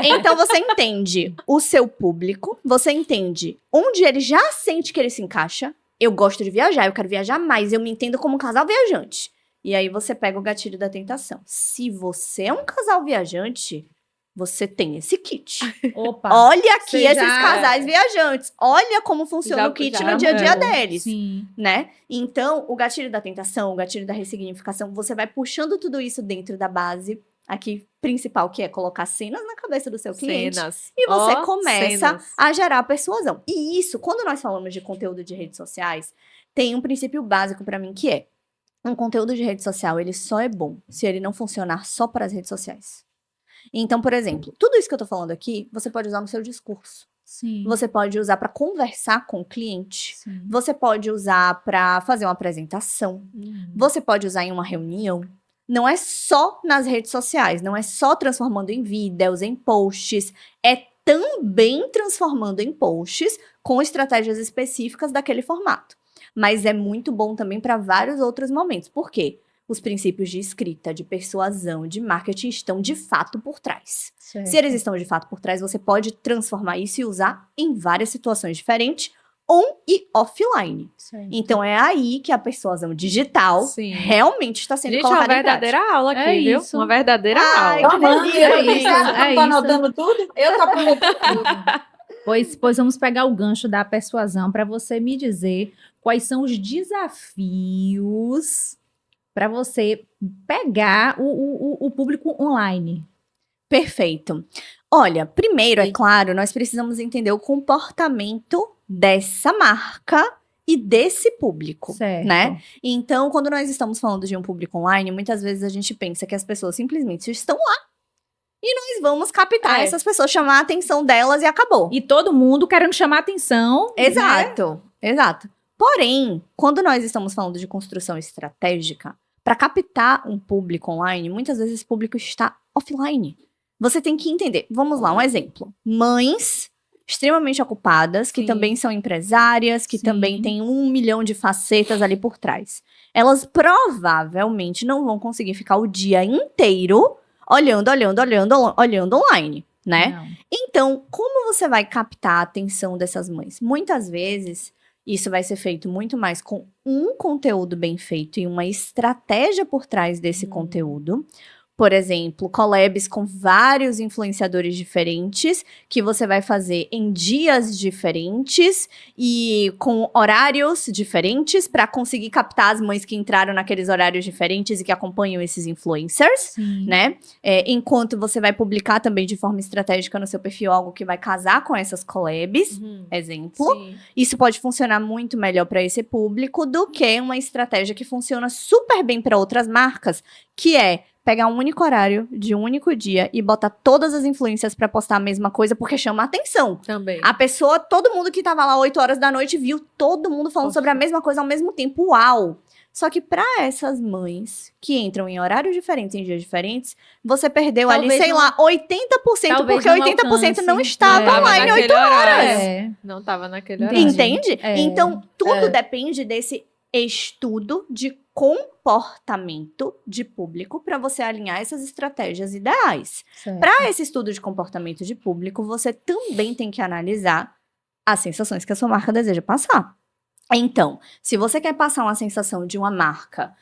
Então você entende o seu público, você entende onde ele já sente que ele se encaixa. Eu gosto de viajar, eu quero viajar mais, eu me entendo como um casal viajante. E aí você pega o gatilho da tentação. Se você é um casal viajante, você tem esse kit. Opa. Olha aqui Você esses já- casais viajantes. Olha como funciona Já- o kit já- no dia a dia deles. Sim. Né? Então, o gatilho da tentação, o gatilho da ressignificação, você vai puxando tudo isso dentro da base aqui principal, que é colocar cenas na cabeça do seu cliente. Cenas. E você Ó, começa cenas. a gerar persuasão. E isso, quando nós falamos de conteúdo de redes sociais, tem um princípio básico pra mim que é: um conteúdo de rede social, ele só é bom se ele não funcionar só para as redes sociais. Então, por exemplo, tudo isso que eu tô falando aqui, você pode usar no seu discurso. Sim. Você pode usar pra conversar com o cliente. Sim. Você pode usar pra fazer uma apresentação. Você pode usar em uma reunião. Não é só nas redes sociais, não é só transformando em vídeos, em posts, é também transformando em posts com estratégias específicas daquele formato. Mas é muito bom também para vários outros momentos. Por quê? Os princípios de escrita, de persuasão, de marketing estão de fato por trás. Certo. Se eles estão de fato por trás, você pode transformar isso e usar em várias situações diferentes, on e offline. Certo. Então é aí que a persuasão digital Sim. realmente está sendo Gente, uma colocada em prática. verdadeira aula aqui, É viu? isso. Uma verdadeira Ai, aula. que delícia, Eu é isso, não é tô isso. anotando tudo? Eu tô aproveitando tudo. Pois vamos pegar o gancho da persuasão para você me dizer quais são os desafios para você pegar o público online. Perfeito. Olha, primeiro, é claro, nós precisamos entender o comportamento dessa marca e desse público, Certo. né? Então, quando nós estamos falando de um público online, muitas vezes a gente pensa que as pessoas simplesmente estão lá e nós vamos captar É. essas pessoas, chamar a atenção delas e acabou. E todo mundo querendo chamar atenção. Exato, exato. Porém, quando nós estamos falando de construção estratégica, para captar um público online, muitas vezes esse público está offline. Você tem que entender. Vamos lá, um exemplo. Mães extremamente ocupadas, que Sim. também são empresárias, que Sim. também têm 1 milhão de facetas ali por trás. Elas provavelmente não vão conseguir ficar o dia inteiro olhando online, né? Não. Então, como você vai captar a atenção dessas mães? Muitas vezes, isso vai ser feito muito mais com um conteúdo bem feito e uma estratégia por trás desse conteúdo. Por exemplo, collabs com vários influenciadores diferentes, que você vai fazer em dias diferentes e com horários diferentes para conseguir captar as mães que entraram naqueles horários diferentes e que acompanham esses influencers. Sim. Né? Enquanto você vai publicar também de forma estratégica no seu perfil algo que vai casar com essas collabs, exemplo. Sim. Isso pode funcionar muito melhor para esse público do que uma estratégia que funciona super bem para outras marcas, que é pegar um único horário de um único dia e botar todas as influências para postar a mesma coisa porque chama a atenção. Também. A pessoa, todo mundo que tava lá 8 horas da noite viu todo mundo falando Nossa. sobre a mesma coisa ao mesmo tempo. Uau! Só que para essas mães que entram em horários diferentes, em dias diferentes, você perdeu ali, Talvez sei não- lá, 80%, talvez porque não 80% não alcance. estava É. online naquele 8 horas. horário. É. Não tava naquele horário. Entendi. Entende? É. Então, tudo depende desse estudo de comportamento de público para você alinhar essas estratégias ideais. Certo. Para esse estudo de comportamento de público, você também tem que analisar as sensações que a sua marca deseja passar. Então, se você quer passar uma sensação de uma marca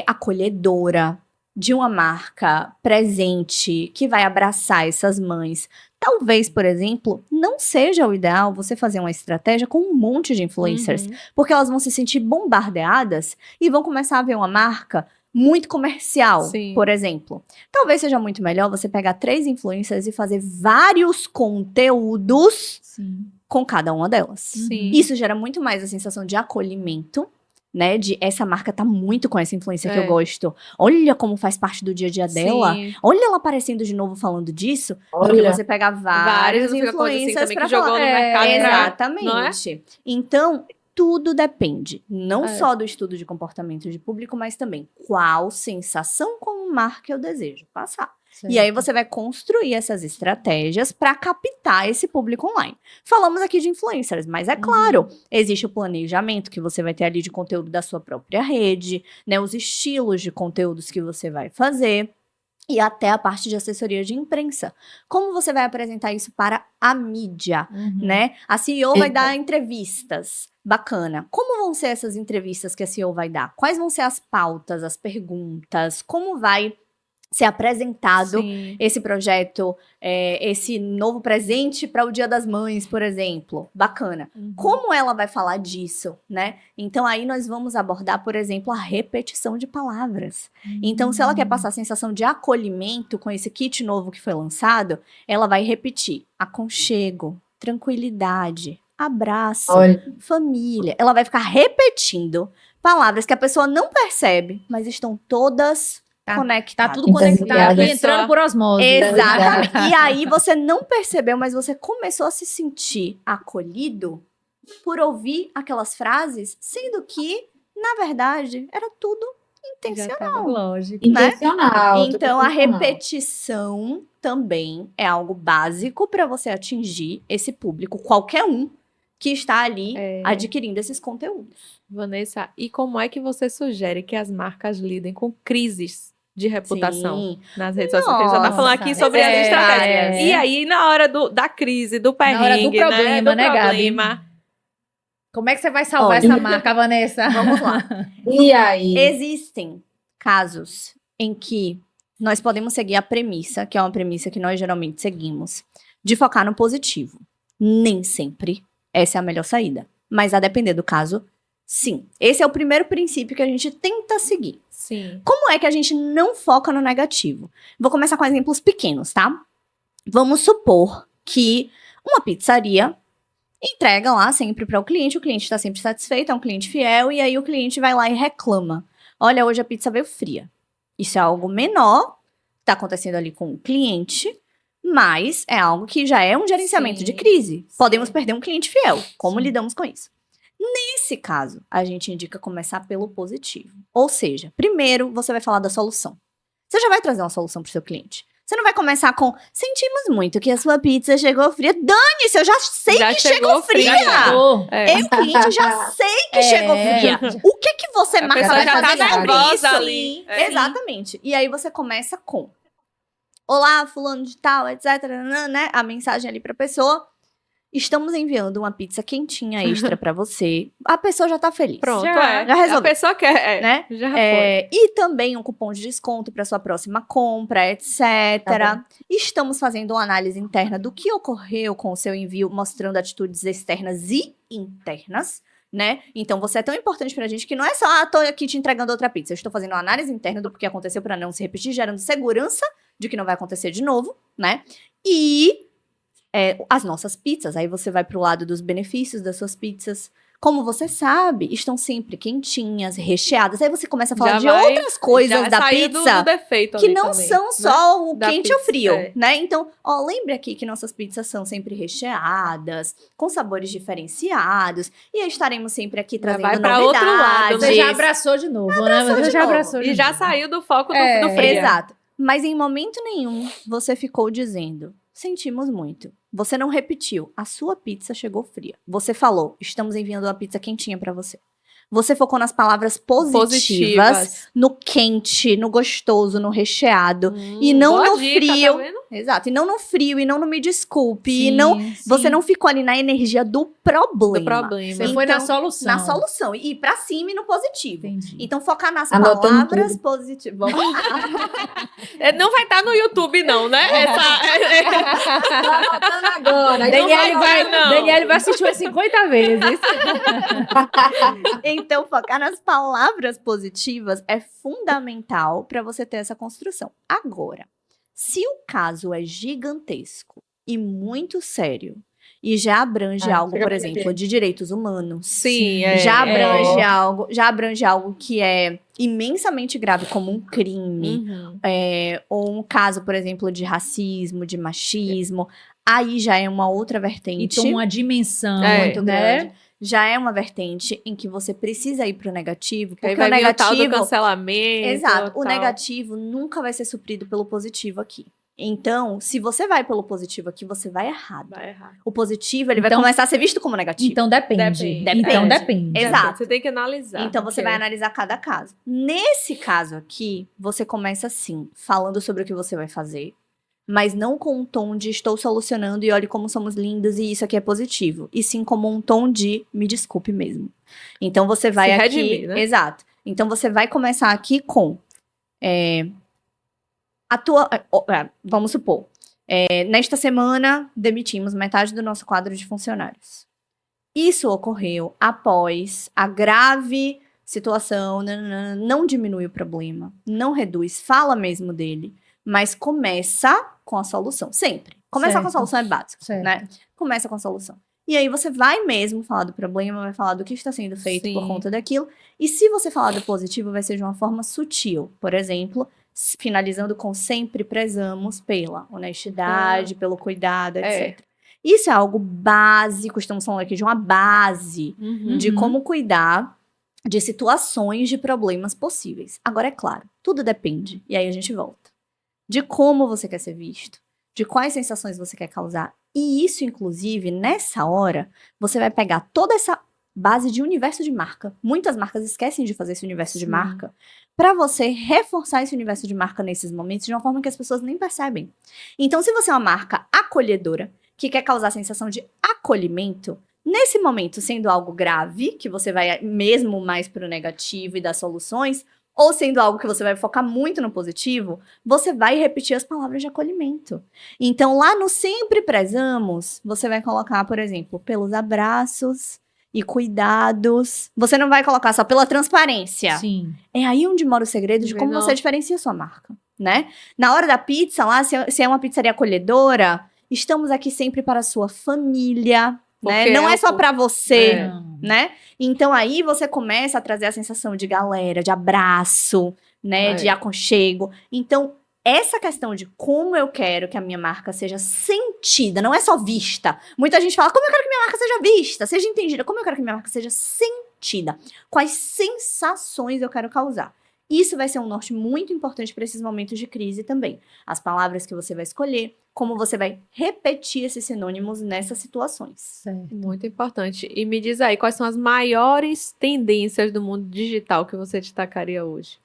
acolhedora, de uma marca presente, que vai abraçar essas mães, talvez, por exemplo, não seja o ideal você fazer uma estratégia com um monte de influencers, Uhum. porque elas vão se sentir bombardeadas e vão começar a ver uma marca muito comercial, Sim. por exemplo. Talvez seja muito melhor você pegar 3 influencers e fazer vários conteúdos Sim. com cada uma delas. Sim. Isso gera muito mais a sensação de acolhimento, né? De essa marca tá muito com essa influência que eu gosto. Olha como faz parte do dia a dia dela. Sim. Olha ela aparecendo de novo falando disso. Do que Olha, você pegar Vários, vários você fica com coisa assim influencers também pra que jogou falar. no mercado. Exatamente. Então, tudo depende. Não É. só do estudo de comportamento de público, mas também qual sensação como marca eu desejo passar. E aí você vai construir essas estratégias para captar esse público online. Falamos aqui de influencers, mas é claro, existe o planejamento que você vai ter ali de conteúdo da sua própria rede, né, os estilos de conteúdos que você vai fazer e até a parte de assessoria de imprensa. Como você vai apresentar isso para a mídia, né? A CEO vai dar entrevistas. Bacana. Como vão ser essas entrevistas que a CEO vai dar? Quais vão ser as pautas, as perguntas? Como vai ser apresentado Sim. esse projeto, esse novo presente para o Dia das Mães, por exemplo. Bacana. Como ela vai falar disso, né? Então, aí nós vamos abordar, por exemplo, a repetição de palavras. Então, se ela quer passar a sensação de acolhimento com esse kit novo que foi lançado, ela vai repetir aconchego, tranquilidade, abraço, olha, família. Ela vai ficar repetindo palavras que a pessoa não percebe, mas estão todas conectadas. Tá tudo conectado Interligada. e entrando por osmose. Exatamente. E aí você não percebeu, mas você começou a se sentir acolhido por ouvir aquelas frases, sendo que, na verdade, era tudo intencional. Lógico. intencional. tudo Então, a intencional. repetição também é algo básico para você atingir esse público, qualquer um que está ali adquirindo esses conteúdos. Vanessa, e como é que você sugere que as marcas lidem com crises de reputação Sim. nas redes sociais? Porque a gente já tá falando aqui sobre as estratégias. E aí, na hora da crise, do perrengue, hora do problema, né, Gabi? problema, Como é que você vai salvar Olha. essa marca, Vanessa? Vamos lá. E aí? Existem casos em que nós podemos seguir a premissa, que é uma premissa que nós geralmente seguimos, de focar no positivo. Nem sempre essa é a melhor saída. Mas a depender do caso, sim. Esse é o primeiro princípio que a gente tenta seguir. sim. Como é que a gente não foca no negativo? Vou começar com exemplos pequenos, tá? Vamos supor que uma pizzaria entrega lá sempre para o cliente está sempre satisfeito, é um cliente fiel, e aí o cliente vai lá e reclama. Olha, hoje a pizza veio fria. Isso é algo menor, tá acontecendo ali com o cliente, mas é algo que já é um gerenciamento Sim, de crise. sim. Podemos perder um cliente fiel. Como Sim. lidamos com isso? Nesse caso, a gente indica começar pelo positivo. Ou seja, primeiro você vai falar da solução. Você já vai trazer uma solução para o seu cliente. Você não vai começar com, sentimos muito que a sua pizza chegou fria. Dane-se, eu já sei Já que chegou fria. É. Eu, cliente, já sei que chegou fria. O que você A marca pessoa vai já tá fazer sobre nervosa isso? ali. É. Exatamente. E aí você começa com, olá, fulano de tal, etc, né? A mensagem ali pra pessoa. Estamos enviando uma pizza quentinha extra pra você. A pessoa já tá feliz. Pronto, Já resolveu. A pessoa quer, Né? já foi. E também um cupom de desconto para sua próxima compra, etc. Tá Estamos fazendo uma análise interna do que ocorreu com o seu envio, mostrando atitudes externas e internas, né? Então você é tão importante pra gente que não é só, tô aqui te entregando outra pizza. Eu estou fazendo uma análise interna do que aconteceu para não se repetir, gerando segurança de que não vai acontecer de novo, né? E as nossas pizzas, aí você vai pro lado dos benefícios das suas pizzas. Como você sabe, estão sempre quentinhas, recheadas. Aí você começa a falar de outras coisas da saiu pizza do defeito que ali não também, são né? só o Da quente ou pizza, frio, é. né? Então, lembre aqui que nossas pizzas são sempre recheadas, com sabores diferenciados, e aí estaremos sempre aqui Já trazendo vai pra novidades. outro lado, Você já abraçou de novo, né? Você de já novo. abraçou de E já novo. saiu do foco do É. frio. Exato. Mas em momento nenhum você ficou dizendo, sentimos muito. Você não repetiu, a sua pizza chegou fria. Você falou, estamos enviando uma pizza quentinha pra você. Você focou nas palavras positivas, no quente, no gostoso, no recheado. E não boa no dica, frio. tá vendo? Exato. E não no frio, e não no me desculpe. E Sim, não, sim. você não ficou ali na energia do problema. Do problema. Você foi na Então, solução. Na solução. E ir pra cima e no positivo. Entendi. Então, focar nas Anotando palavras tudo. positivas. Vamos lá. Não vai estar no YouTube, não, né? Tô anotando agora. Daniele vai assistir umas 50 vezes. Então, focar nas palavras positivas é fundamental para você ter essa construção. Agora, se o caso é gigantesco e muito sério, e já abrange algo, chega por pra exemplo, ver. de direitos humanos, Sim, já abrange algo que é imensamente grave, como um crime, Uhum. ou um caso, por exemplo, de racismo, de machismo, aí já é uma outra vertente. E toma uma dimensão, Muito né? grande. Já é uma vertente em que você precisa ir pro negativo, porque Aí vai o vir o tal do negativo, cancelamento. exato, o tal. negativo nunca vai ser suprido pelo positivo aqui. Então, se você vai pelo positivo aqui, você vai errado. Vai errar. O positivo, ele vai Então- começar a ser visto como negativo. Então depende. Depende. Então Depende. depende. Exato. Você tem que analisar. Então, você Ok. vai analisar cada caso. Nesse caso aqui, você começa assim, falando sobre o que você vai fazer, mas não com um tom de estou solucionando e olhe como somos lindas e isso aqui é positivo. E sim como um tom de me desculpe mesmo. Então, você vai Se aqui... redimir, né? Exato. Então, você vai começar aqui com... vamos supor, nesta semana, demitimos metade do nosso quadro de funcionários. Isso ocorreu após a grave situação, não diminui o problema, não reduz, fala mesmo dele, mas começa com a solução, sempre. Começar com a Certo. solução é básico, Certo. né? Começa com a solução. E aí você vai mesmo falar do problema, vai falar do que está sendo feito Sim. por conta daquilo. E se você falar do positivo, vai ser de uma forma sutil. Por exemplo, finalizando com sempre prezamos pela honestidade, pelo cuidado, etc. Isso é algo básico, estamos falando aqui de uma base Uhum. de Uhum. como cuidar de situações de problemas possíveis. Agora, é claro, tudo depende, e aí a gente volta, de como você quer ser visto, de quais sensações você quer causar. E isso, inclusive, nessa hora, você vai pegar toda essa base de universo de marca. Muitas marcas esquecem de fazer esse universo de Sim. marca para você reforçar esse universo de marca nesses momentos de uma forma que as pessoas nem percebem. Então, se você é uma marca acolhedora, que quer causar a sensação de acolhimento, nesse momento, sendo algo grave, que você vai mesmo mais para o negativo e dar soluções, ou sendo algo que você vai focar muito no positivo, você vai repetir as palavras de acolhimento. Então, lá no sempre prezamos, você vai colocar, por exemplo, pelos abraços e cuidados. Você não vai colocar só pela transparência. Sim. É aí onde mora o segredo de como Não. você diferencia a sua marca, né? Na hora da pizza lá, se é uma pizzaria acolhedora, estamos aqui sempre para a sua família, né? Porque Não é é só o- para você, Não. né? Então aí você começa a trazer a sensação de galera, de abraço, né? É. De aconchego. Então, essa questão de como eu quero que a minha marca seja sentida, não é só vista. Muita gente fala, como eu quero que minha marca seja vista, seja entendida, como eu quero que minha marca seja sentida. Quais sensações eu quero causar. Isso vai ser um norte muito importante para esses momentos de crise também. As palavras que você vai escolher, como você vai repetir esses sinônimos nessas situações. Certo. Muito importante. E me diz aí, quais são as maiores tendências do mundo digital que você destacaria hoje?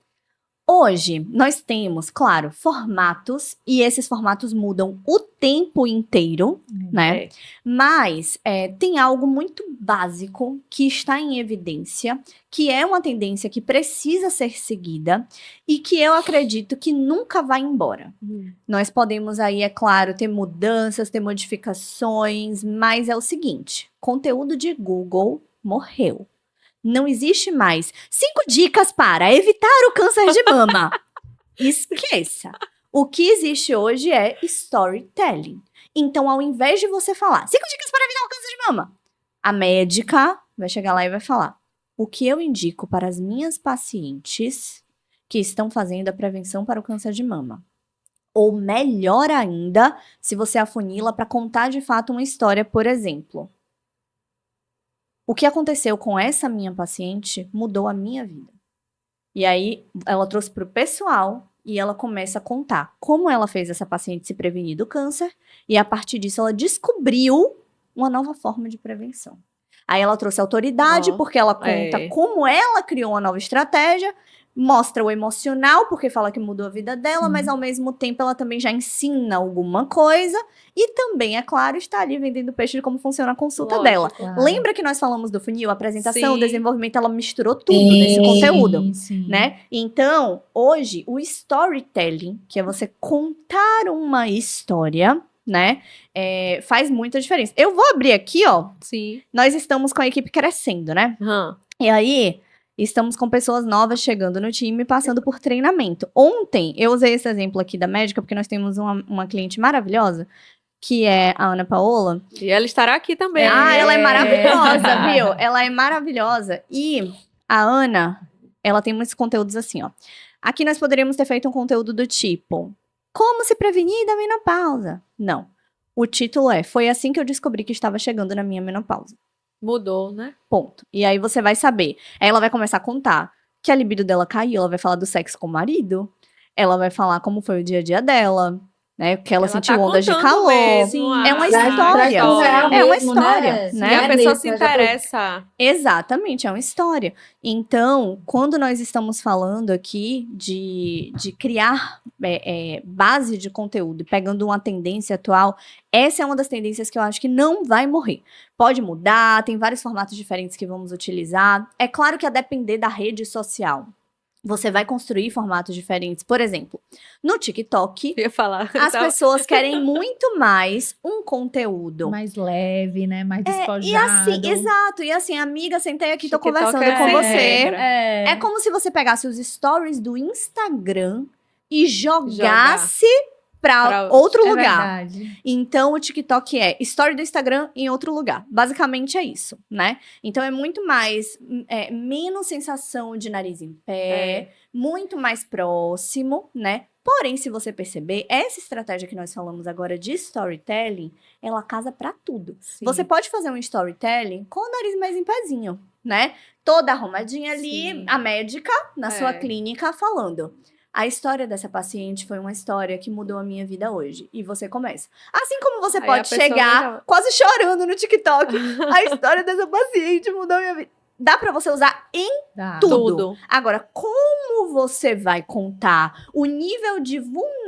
Hoje, nós temos, claro, formatos, e esses formatos mudam o tempo inteiro, né? É. Mas tem algo muito básico que está em evidência, que é uma tendência que precisa ser seguida e que eu acredito que nunca vai embora. Nós podemos aí, é claro, ter mudanças, ter modificações, mas é o seguinte, conteúdo de Google morreu. Não existe mais 5 dicas para evitar o câncer de mama. Esqueça. O que existe hoje é storytelling. Então, ao invés de você falar 5 dicas para evitar o câncer de mama, a médica vai chegar lá e vai falar: o que eu indico para as minhas pacientes que estão fazendo a prevenção para o câncer de mama? Ou melhor ainda, se você afunila para contar de fato uma história, por exemplo. O que aconteceu com essa minha paciente mudou a minha vida. E aí, ela trouxe para o pessoal e ela começa a contar como ela fez essa paciente se prevenir do câncer. E a partir disso, ela descobriu uma nova forma de prevenção. Aí ela trouxe autoridade, porque ela conta como ela criou uma nova estratégia. mostra o emocional, porque fala que mudou a vida dela, Sim. mas ao mesmo tempo ela também já ensina alguma coisa. E também, é claro, está ali vendendo peixe de como funciona a consulta Lógico. dela. Claro. Lembra que nós falamos do funil, apresentação, Sim. desenvolvimento, ela misturou tudo Sim. nesse conteúdo. Sim. Né? Então, hoje, o storytelling, que é você contar uma história, né? Faz muita diferença. Eu vou abrir aqui, ó. Sim. Nós estamos com a equipe crescendo, né? Aham. E aí, estamos com pessoas novas chegando no time, passando por treinamento. Ontem, eu usei esse exemplo aqui da médica, porque nós temos uma cliente maravilhosa, que é a Ana Paola. E ela estará aqui também. Ah, ela é maravilhosa, viu? Ela é maravilhosa. E a Ana, ela tem muitos conteúdos assim, ó. Aqui nós poderíamos ter feito um conteúdo do tipo: como se prevenir da menopausa? Não. O título é: foi assim que eu descobri que estava chegando na minha menopausa. Mudou, né? Ponto. E aí você vai saber. Aí ela vai começar a contar que a libido dela caiu, ela vai falar do sexo com o marido, ela vai falar como foi o dia a dia dela, né? Que ela sentiu tá ondas de contando calor. mesmo É uma a história. Real É uma mesmo, história, né? né? E a pessoa se Vanessa, já interessa. Exatamente, é uma história. Então, quando nós estamos falando aqui de criar base de conteúdo, pegando uma tendência atual, essa é uma das tendências que eu acho que não vai morrer. Pode mudar, tem vários formatos diferentes que vamos utilizar. É claro que a depender da rede social, você vai construir formatos diferentes. Por exemplo, no TikTok, Eu ia falar. as Então, pessoas querem muito mais um conteúdo Mais leve, né? Mais despojado. e assim, exato. E assim, amiga, sentei aqui, tô TikTok conversando é com sem você. regra. É como se você pegasse os stories do Instagram e jogasse pra Pra outro É lugar. verdade. Então, o TikTok é story do Instagram em outro lugar. Basicamente é isso, né? Então, é muito mais, menos sensação de nariz em pé, muito mais próximo, né? Porém, se você perceber, essa estratégia que nós falamos agora de storytelling, ela casa pra tudo. Sim. Você pode fazer um storytelling com o nariz mais em pezinho, né? Toda arrumadinha ali, Sim. a médica na sua É. clínica falando: a história dessa paciente foi uma história que mudou a minha vida hoje. E você começa. Assim como você Aí a pode pessoa chegar já- quase chorando no TikTok: a história dessa paciente mudou a minha vida. Dá pra você usar em Dá. tudo. Agora, como você vai contar, o nível de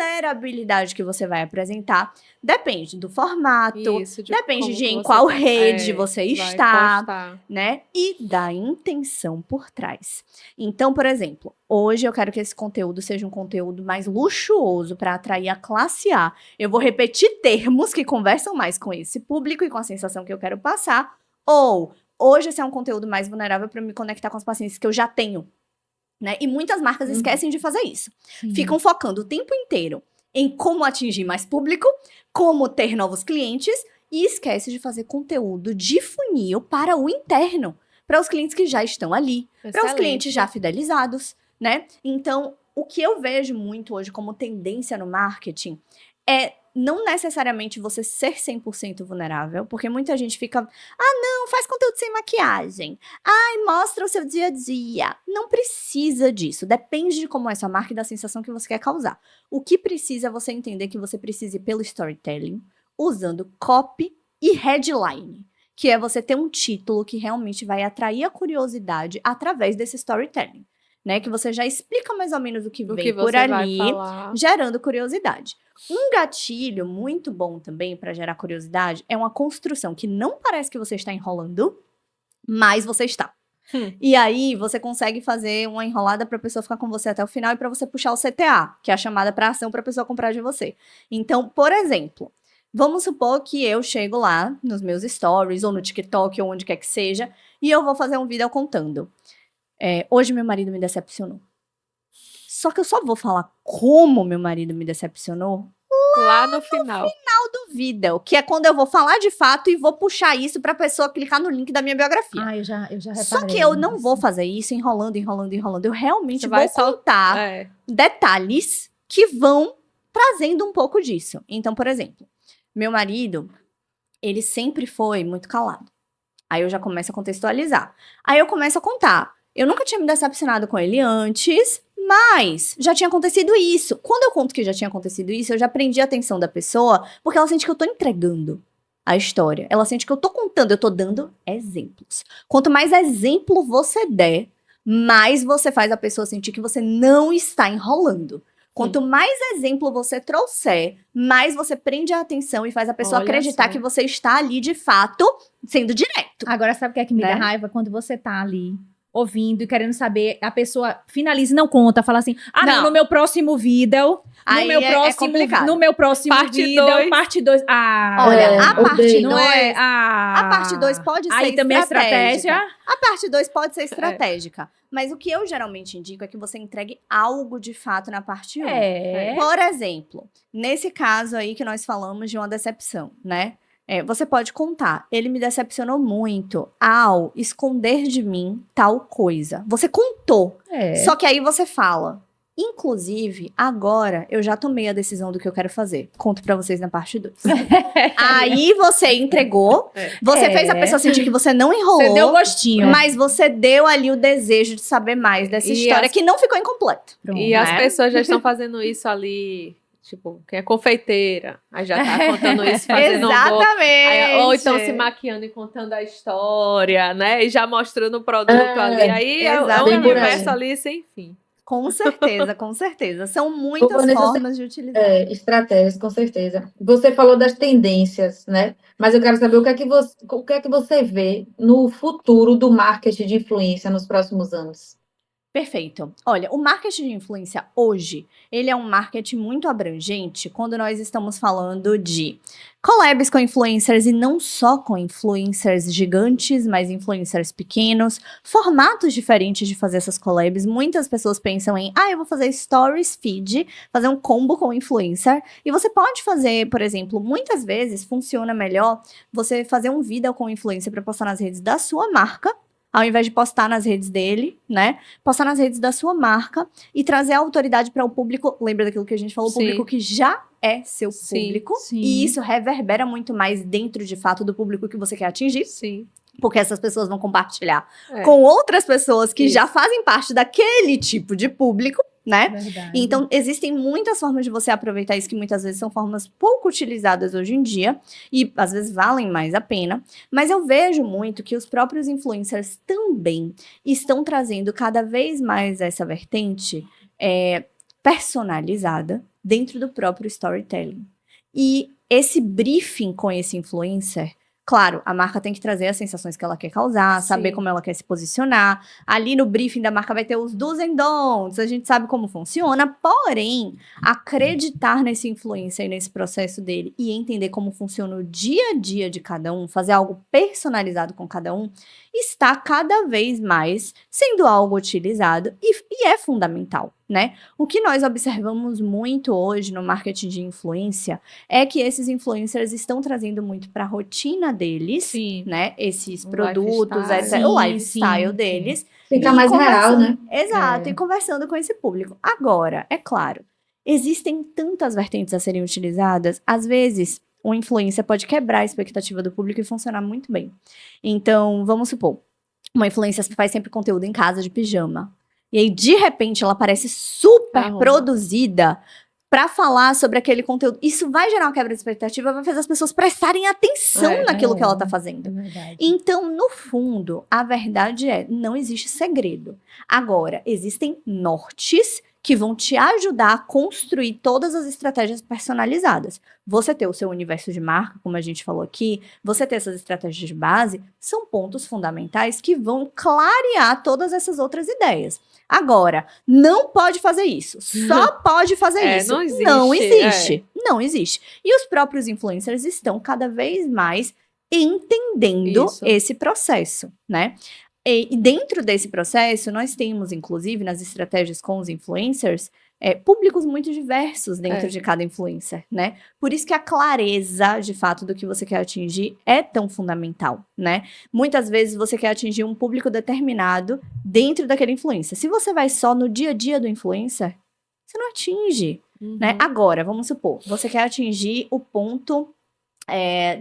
vulnerabilidade que você vai apresentar, depende do formato, Isso, depende como de que em você qual vai- rede você vai está, postar. né? E da intenção por trás. Então, por exemplo, hoje eu quero que esse conteúdo seja um conteúdo mais luxuoso para atrair a classe A. Eu vou repetir termos que conversam mais com esse público e com a sensação que eu quero passar. Ou hoje esse é um conteúdo mais vulnerável para me conectar com os pacientes que eu já tenho, né? E muitas marcas Uhum. esquecem de fazer isso. Sim. Ficam focando o tempo inteiro em como atingir mais público, como ter novos clientes e esquece de fazer conteúdo de funil para o interno, para os clientes que já estão ali, para os Excelente. clientes já fidelizados, né? Então, o que eu vejo muito hoje como tendência no marketing é não necessariamente você ser 100% vulnerável, porque muita gente fica: ah, não, faz conteúdo sem maquiagem. Ai, mostra o seu dia a dia. Não precisa disso. Depende de como é sua marca e da sensação que você quer causar. O que precisa é você entender que você precisa ir pelo storytelling, usando copy e headline, que é você ter um título que realmente vai atrair a curiosidade através desse storytelling, né? Que você já explica mais ou menos o que O vem que por você vai ali, falar. gerando curiosidade. Um gatilho muito bom também para gerar curiosidade é uma construção que não parece que você está enrolando, mas você está. E aí você consegue fazer uma enrolada para a pessoa ficar com você até o final e para você puxar o CTA, que é a chamada para ação para a pessoa comprar de você. Então, por exemplo, vamos supor que eu chego lá nos meus stories ou no TikTok ou onde quer que seja e eu vou fazer um vídeo contando: hoje meu marido me decepcionou. Só que eu só vou falar como meu marido me decepcionou Lá no final. do vídeo, que é quando eu vou falar de fato e vou puxar isso pra pessoa clicar no link da minha biografia. Ah, eu já reparei. Só que eu não nisso. vou fazer isso enrolando. Eu realmente Você vou vai só- contar É. detalhes que vão trazendo um pouco disso. Então, por exemplo, meu marido, ele sempre foi muito calado. Aí eu já começo a contextualizar. Aí eu começo a contar. Eu nunca tinha me decepcionado com ele antes, mas já tinha acontecido isso. Quando eu conto que já tinha acontecido isso, eu já prendi a atenção da pessoa, porque ela sente que eu tô entregando a história. Ela sente que eu tô contando, eu tô dando exemplos. Quanto mais exemplo você der, mais você faz a pessoa sentir que você não está enrolando. Quanto mais exemplo você trouxer, mais você prende a atenção e faz a pessoa Olha acreditar só. que você está ali, de fato, sendo direto. Agora, sabe o que é que me Né? dá raiva? Quando você tá ali, ouvindo e querendo saber, a pessoa finaliza e não conta, fala assim, Não. no meu próximo vídeo, Aí é complicado. no meu próximo Parte vídeo, dois. parte 2. Olha, a parte odeio. 2... não é? A parte 2 pode Aí ser também é estratégica. estratégia. A parte 2 pode ser estratégica. Mas o que eu geralmente indico é que você entregue algo de fato na parte 1. É. Por exemplo, nesse caso aí que nós falamos de uma decepção, né? Você pode contar. Ele me decepcionou muito ao esconder de mim tal coisa. Você contou. É. Só que aí você fala. Inclusive, agora eu já tomei a decisão do que eu quero fazer. Conto pra vocês na parte 2. Aí você entregou. Você fez a pessoa sentir que você não enrolou. Você deu gostinho. Mas você deu ali o desejo de saber mais dessa E história que não ficou incompleto. Pronto. E as Né? pessoas já estão fazendo isso ali, tipo, quem é confeiteira, aí já tá contando isso, fazendo um bolo. Exatamente. Ou então se maquiando e contando a história, né? E já mostrando o produto ali. Aí é um exatamente. universo ali sem fim. Com certeza, com certeza. São muitas Vanessa, formas de utilizar. Estratégias, com certeza. Você falou das tendências, né? Mas eu quero saber o que é que você vê no futuro do marketing de influência nos próximos anos. Perfeito. Olha, o marketing de influência hoje, ele é um marketing muito abrangente quando nós estamos falando de collabs com influencers e não só com influencers gigantes, mas influencers pequenos, formatos diferentes de fazer essas collabs. Muitas pessoas pensam em, eu vou fazer stories feed, fazer um combo com influencer, e você pode fazer, por exemplo, muitas vezes funciona melhor você fazer um vídeo com influencer para postar nas redes da sua marca, ao invés de postar nas redes dele, né? Postar nas redes da sua marca e trazer a autoridade para o público. Lembra daquilo que a gente falou? O Sim. público que já é seu Sim, público. sim. E isso reverbera muito mais dentro, de fato, do público que você quer atingir. Sim. Porque essas pessoas vão compartilhar É. com outras pessoas que Isso. já fazem parte daquele tipo de público, né? Verdade. Então, existem muitas formas de você aproveitar isso, que muitas vezes são formas pouco utilizadas hoje em dia, e às vezes valem mais a pena, mas eu vejo muito que os próprios influencers também estão trazendo cada vez mais essa vertente personalizada dentro do próprio storytelling. E esse briefing com esse influencer, claro, a marca tem que trazer as sensações que ela quer causar, saber Sim. como ela quer se posicionar. Ali no briefing da marca vai ter os do's and don'ts, a gente sabe como funciona, porém, acreditar nesse influencer e nesse processo dele e entender como funciona o dia a dia de cada um, fazer algo personalizado com cada um, está cada vez mais sendo algo utilizado e é fundamental, né? O que nós observamos muito hoje no marketing de influência é que esses influencers estão trazendo muito para a rotina deles, Sim. né? Esses O produtos, lifestyle. o Sim, lifestyle sim, deles. Fica E mais real, conversando- né? Exato, e conversando com esse público. Agora, é claro, existem tantas vertentes a serem utilizadas, às vezes um influencer pode quebrar a expectativa do público e funcionar muito bem. Então, vamos supor, uma influencer faz sempre conteúdo em casa de pijama. E aí, de repente, ela parece super Arruma. produzida pra falar sobre aquele conteúdo. Isso vai gerar uma quebra de expectativa, vai fazer as pessoas prestarem atenção naquilo que ela tá fazendo. É verdade. Então, no fundo, a verdade é, não existe segredo. Agora, existem nortes que vão te ajudar a construir todas as estratégias personalizadas. Você ter o seu universo de marca, como a gente falou aqui, você ter essas estratégias de base, são pontos fundamentais que vão clarear todas essas outras ideias. Agora, não pode fazer isso. Só pode fazer isso. Não existe, Não existe. Não existe. E os próprios influencers estão cada vez mais entendendo Isso. esse processo, né? E dentro desse processo, nós temos, inclusive, nas estratégias com os influencers, públicos muito diversos dentro de cada influencer, né? Por isso que a clareza, de fato, do que você quer atingir é tão fundamental, né? Muitas vezes você quer atingir um público determinado dentro daquele influencer. Se você vai só no dia a dia do influencer, você não atinge, né? Agora, vamos supor, você quer atingir o ponto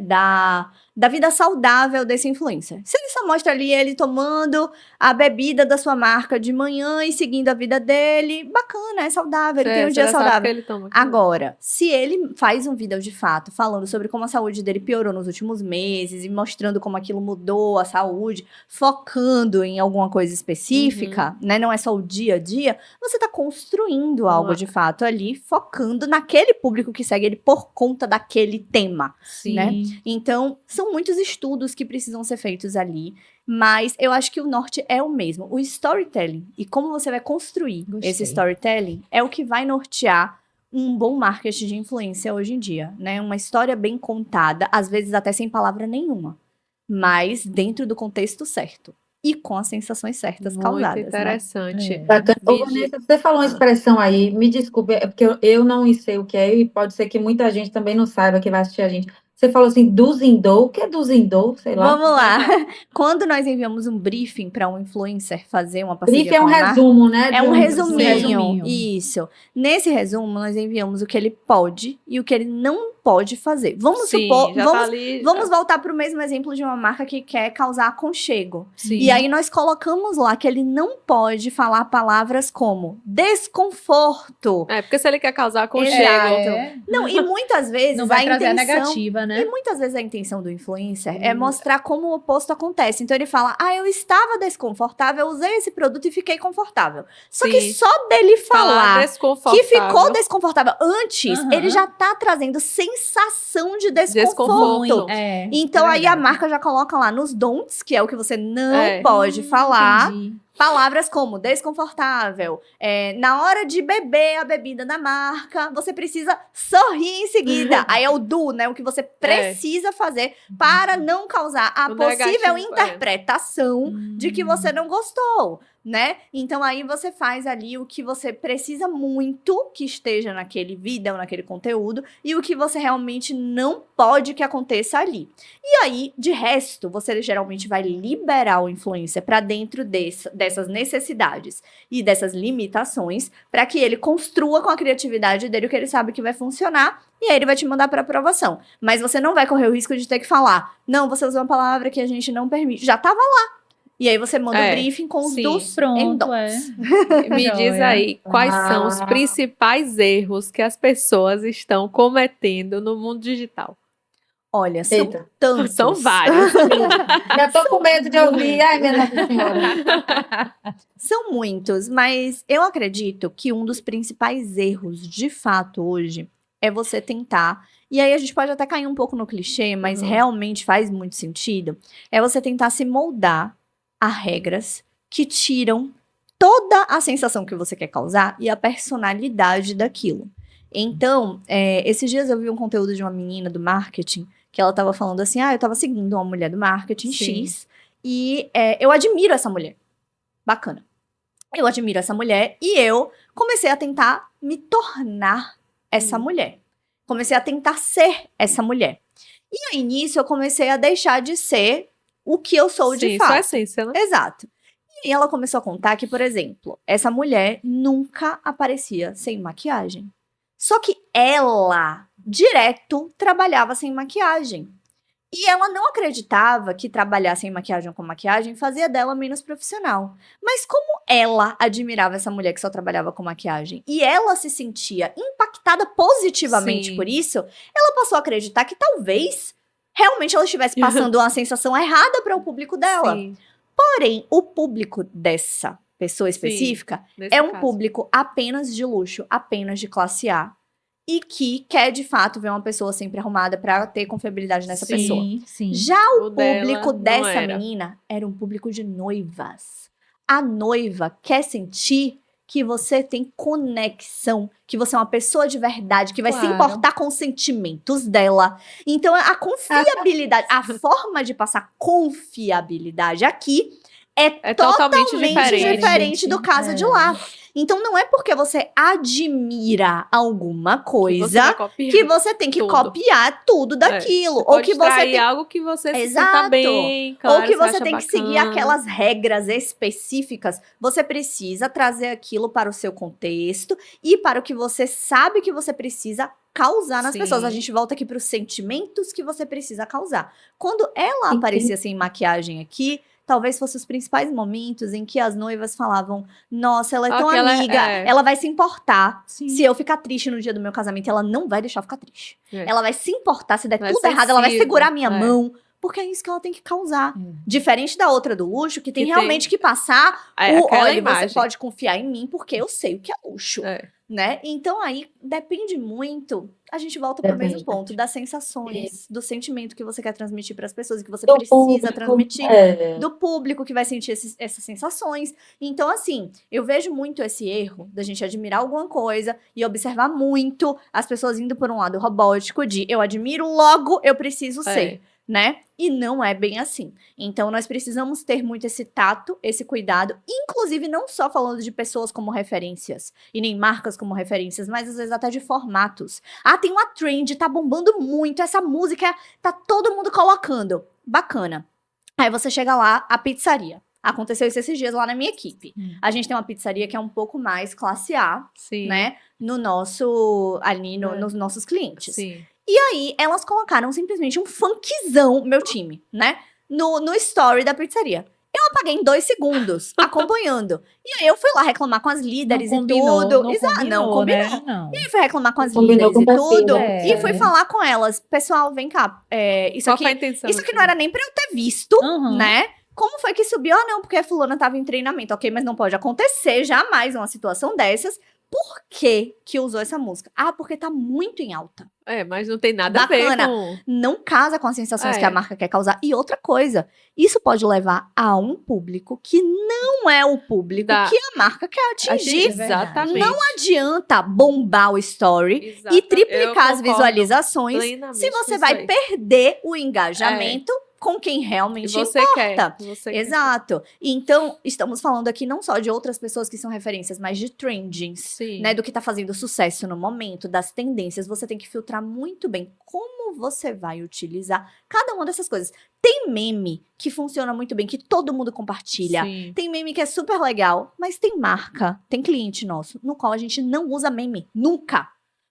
da da vida saudável desse influencer. Se ele só mostra ali ele tomando a bebida da sua marca de manhã e seguindo a vida dele, bacana, é saudável, ele tem um Você dia já sabe que saudável. ele toma. Agora, se ele faz um vídeo de fato falando sobre como a saúde dele piorou nos últimos meses e mostrando como aquilo mudou a saúde, focando em alguma coisa específica, né? Não é só o dia a dia, você tá construindo algo de fato ali, focando naquele público que segue ele por conta daquele tema. Sim. né? Então, são muitos estudos que precisam ser feitos ali, mas eu acho que o norte é o mesmo. O storytelling e como você vai construir Gostei. esse storytelling é o que vai nortear um bom marketing de influência hoje em dia, né? Uma história bem contada, às vezes até sem palavra nenhuma, mas dentro do contexto certo e com as sensações certas Muito causadas, né? interessante. Bacana. Ô, Vigi- Vanessa, você falou uma expressão aí, me desculpe, é porque eu não sei o que é, e pode ser que muita gente também não saiba que vai assistir a gente. Você falou assim, do's and do, o que é do's and do? Sei lá. Vamos lá. Quando nós enviamos um briefing para um influencer fazer uma parceria Brief é com um a marca, resumo, né? é um resuminho. resuminho. Isso. Nesse resumo, nós enviamos o que ele pode e o que ele não pode fazer. Vamos Sim, supor, já tá ali. vamos voltar para o mesmo exemplo de uma marca que quer causar aconchego. Sim. E aí nós colocamos lá que ele não pode falar palavras como desconforto. É, porque se ele quer causar aconchego. Exato. Não, e muitas vezes Não vai a trazer a intenção negativa, né? e muitas vezes a intenção do influencer é mostrar como o oposto acontece. Então ele fala, eu estava desconfortável, usei esse produto e fiquei confortável. Só que Sim. só dele falar desconfortável. que ficou desconfortável antes, Aham. ele já tá trazendo sensação de desconforto. Desconforto. É, Então é aí a verdade. marca já coloca lá nos don'ts, que é o que você não É. pode falar. Entendi. Palavras como desconfortável, na hora de beber a bebida da marca, você precisa sorrir em seguida. Aí é o do, né? O que você precisa fazer para não causar a O possível negativo, interpretação de que você não gostou, né? Então aí você faz ali o que você precisa muito que esteja naquele vídeo, naquele conteúdo, e o que você realmente não pode que aconteça ali. E aí, de resto, você geralmente vai liberar o influencer para dentro dessas necessidades e dessas limitações para que ele construa com a criatividade dele o que ele sabe que vai funcionar e aí ele vai te mandar para aprovação. Mas você não vai correr o risco de ter que falar, não, você usou uma palavra que a gente não permite. Já tava lá. E aí você manda o briefing com os sim. dos Pronto, don'ts. Me diz Joia. aí, quais são os principais erros que as pessoas estão cometendo no mundo digital? Olha, são Eita. tantos. São vários. Já tô com medo de ouvir. Ai, minha Nossa Senhora. São muitos, mas eu acredito que um dos principais erros, de fato, hoje, é você tentar. E aí a gente pode até cair um pouco no clichê, mas realmente faz muito sentido. É você tentar se moldar a regras que tiram toda a sensação que você quer causar e a personalidade daquilo. Então, esses dias eu vi um conteúdo de uma menina do marketing que ela tava falando assim, eu tava seguindo uma mulher do marketing Sim. X e eu admiro essa mulher. Bacana. Eu admiro essa mulher e eu comecei a tentar me tornar essa mulher. Comecei a tentar ser essa mulher. E aí, nisso, eu comecei a deixar de ser o que eu sou de Sim, fato. sua essência, né? Exato. E ela começou a contar que, por exemplo, essa mulher nunca aparecia sem maquiagem. Só que ela, direto, trabalhava sem maquiagem. E ela não acreditava que trabalhar sem maquiagem ou com maquiagem fazia dela menos profissional. Mas como ela admirava essa mulher que só trabalhava com maquiagem e ela se sentia impactada positivamente Sim. por isso, ela passou a acreditar que talvez realmente ela estivesse passando uma sensação errada para o público dela. Sim, Porém, o público dessa pessoa específica nesse é um caso. público apenas de luxo, apenas de classe A. E que quer, de fato, ver uma pessoa sempre arrumada pra ter confiabilidade nessa Sim. pessoa. Sim. Já O o dela público não dessa era. menina era um público de noivas. A noiva quer sentir que você tem conexão, que você é uma pessoa de verdade, que vai se Claro. importar com os sentimentos dela. Então, a confiabilidade, a forma de passar confiabilidade aqui é totalmente diferente diferente. do caso de lá. Então, não é porque você admira alguma Que você coisa vai copiar. que você tem que tudo. copiar tudo daquilo. Você Ou pode que você extrair tem algo que você se Exato. sinta bem, claro, ou que você acha tem que seguir bacana. aquelas regras específicas. Você precisa trazer aquilo para o seu contexto e para o que você sabe que você precisa causar nas Sim. pessoas. A gente volta aqui para os sentimentos que você precisa causar. Quando ela Sim. aparecia sem maquiagem aqui, talvez fossem os principais momentos em que as noivas falavam: nossa, ela é tão Aquela- amiga, é. ela vai se importar. Sim. Se eu ficar triste no dia do meu casamento, ela não vai deixar eu ficar triste. É. Ela vai se importar, se der Vai tudo ser errado, ela vai sensível, segurar minha é. mão. Porque é isso que ela tem que causar. É. Diferente da outra do luxo, que tem Que realmente que passar Aquela olha, imagem. você pode confiar em mim, porque eu sei o que é luxo. É. Né? Então aí depende muito. A gente volta para o mesmo Depende. ponto das sensações, do sentimento que você quer transmitir para as pessoas, que você Do precisa público, transmitir, é. do público que vai sentir essas sensações. Então, assim, eu vejo muito esse erro da gente admirar alguma coisa e observar muito as pessoas indo por um lado robótico de eu admiro, logo eu preciso ser. Né? E não é bem assim. Então, nós precisamos ter muito esse tato, esse cuidado, inclusive não só falando de pessoas como referências, e nem marcas como referências, mas às vezes até de formatos. Ah, tem uma trend, tá bombando muito, essa música tá todo mundo colocando. Bacana. Aí você chega lá, a pizzaria. Aconteceu isso esses dias lá na minha equipe. A gente tem uma pizzaria que é um pouco mais classe A, Sim. né? No nosso, ali nos nossos clientes. Sim. E aí, elas colocaram simplesmente um funkzão, meu time, né? No story da pizzaria. Eu apaguei em 2 segundos, acompanhando. E aí, eu fui lá reclamar com as líderes Não e combinou, tudo. não Exato, não combinou. né? Não. E aí, fui reclamar com as Combinou líderes com e o perfil, tudo. né? E fui falar com elas. Pessoal, vem cá. Isso Qual aqui, foi a intenção? isso aqui não era nem pra eu ter visto, Uhum. né? Como foi que subiu? Ah, não, porque a fulana tava em treinamento. Ok, mas não pode acontecer jamais uma situação dessas. Por que usou essa música? Ah, porque tá muito em alta. Mas não tem nada Bacana. a ver com... Não casa com as sensações É. que a marca quer causar. E outra coisa, isso pode levar a um público que não é o público Da- que a marca quer atingir. Exatamente. Não adianta bombar o story Exata- e eu triplicar as concordo visualizações plenamente se com você isso vai aí. perder o engajamento com quem E realmente você importa. quer. Você quer. Exato. Então, estamos falando aqui não só de outras pessoas que são referências, mas de trendings, Sim. né? Do que tá fazendo sucesso no momento, das tendências. Você tem que filtrar muito bem como você vai utilizar cada uma dessas coisas. Tem meme que funciona muito bem, que todo mundo compartilha. Sim. Tem meme que é super legal, mas tem marca, tem cliente nosso, no qual a gente não usa meme. Nunca.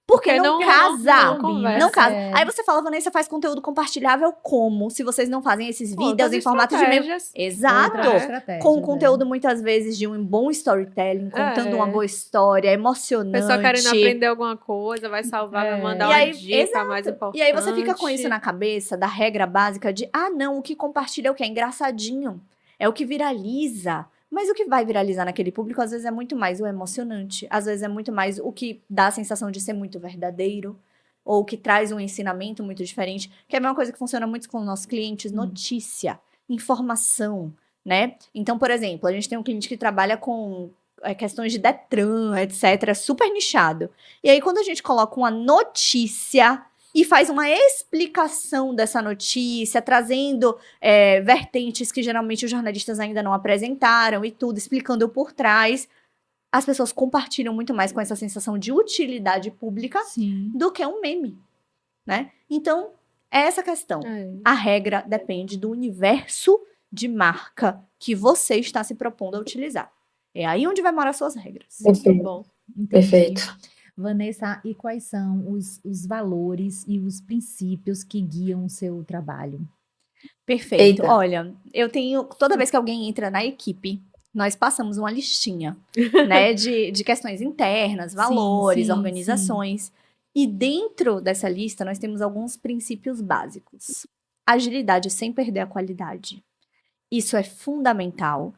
Porque não casa. Não conversa. Não casa. É. Aí você fala, Vanessa, faz conteúdo compartilhável como? Se vocês não fazem esses vídeos Outras em formato de meme. estratégias. Exato. Outras estratégias, Com é. conteúdo, muitas vezes, de um bom storytelling, contando uma boa história, A emocionante. pessoa querendo aprender alguma coisa, vai salvar, vai mandar E uma aí, dica mais importante. E aí você fica com isso na cabeça, da regra básica de, ah, não, o que compartilha é o que é engraçadinho. É o que viraliza. Mas o que vai viralizar naquele público, às vezes, é muito mais o emocionante. Às vezes, é muito mais o que dá a sensação de ser muito verdadeiro. Ou que traz um ensinamento muito diferente. Que é a mesma coisa que funciona muito com os nossos clientes. Notícia, informação, né? Então, por exemplo, a gente tem um cliente que trabalha com questões de Detran, etc. Super nichado. E aí, quando a gente coloca uma notícia e faz uma explicação dessa notícia, trazendo vertentes que geralmente os jornalistas ainda não apresentaram e tudo, explicando por trás, as pessoas compartilham muito mais com essa sensação de utilidade pública Sim. do que um meme, né? Então, é essa questão. A regra depende do universo de marca que você está se propondo a utilizar. É aí onde vai morar suas regras. Perfeito. Bom. Entendi. Perfeito. Vanessa, e quais são os valores e os princípios que guiam o seu trabalho? Perfeito. Eita. Olha, eu tenho... Toda vez que alguém entra na equipe, nós passamos uma listinha, né? De questões internas, valores, sim, organizações. E dentro dessa lista, nós temos alguns princípios básicos. Agilidade sem perder a qualidade. Isso é fundamental.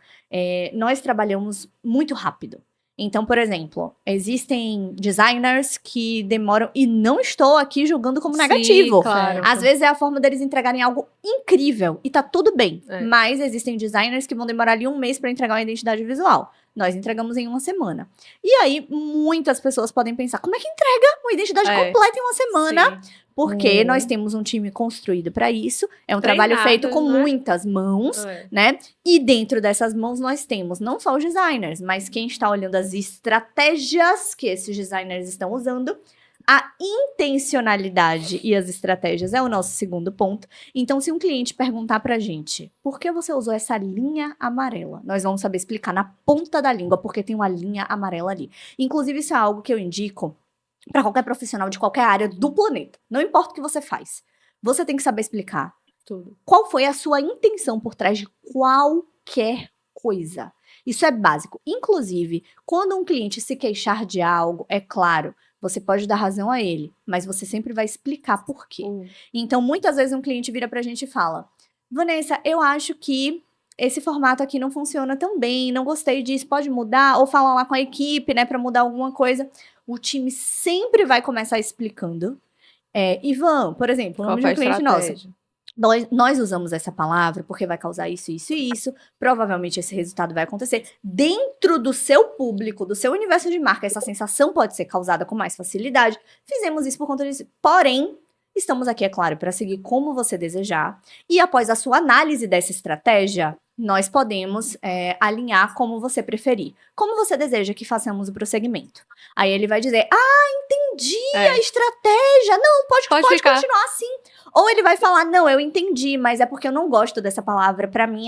Nós trabalhamos muito rápido. Então, por exemplo, existem designers que demoram, e não estou aqui julgando como negativo. Sim, claro. Às vezes é a forma deles entregarem algo incrível e tá tudo bem. É. Mas existem designers que vão demorar ali 1 mês para entregar uma identidade visual. Nós entregamos em 1 semana. E aí, muitas pessoas podem pensar, como é que entrega uma identidade completa em 1 semana? Sim. Porque nós temos um time construído para isso. É um trabalho Treinado, feito com né? muitas mãos, né? E dentro dessas mãos nós temos não só os designers, mas quem está olhando as estratégias que esses designers estão usando. A intencionalidade e as estratégias é o nosso segundo ponto. Então, se um cliente perguntar pra gente, por que você usou essa linha amarela? Nós vamos saber explicar na ponta da língua, porque tem uma linha amarela ali. Inclusive, isso é algo que eu indico para qualquer profissional de qualquer área do planeta. Não importa o que você faz. Você tem que saber explicar Tudo. qual foi a sua intenção por trás de qualquer coisa. Isso é básico. Inclusive, quando um cliente se queixar de algo, é claro, você pode dar razão a ele, mas você sempre vai explicar por quê. Então, muitas vezes um cliente vira pra gente e fala: Vanessa, eu acho que esse formato aqui não funciona tão bem, não gostei disso, pode mudar? Ou fala lá com a equipe, né, pra mudar alguma coisa. O time sempre vai começar explicando. Ivan, por exemplo, o Qual nome foi de a um cliente nosso. estratégia? Nós usamos essa palavra porque vai causar isso, isso e isso. Provavelmente esse resultado vai acontecer. Dentro do seu público, do seu universo de marca, essa sensação pode ser causada com mais facilidade. Fizemos isso por conta disso. Porém, estamos aqui, é claro, para seguir como você desejar. E após a sua análise dessa estratégia, nós podemos alinhar como você preferir. Como você deseja que façamos o prosseguimento. Aí ele vai dizer: entendi a estratégia. Não, pode ficar. continuar assim. Ou ele vai falar: não, eu entendi, mas é porque eu não gosto dessa palavra. Pra mim,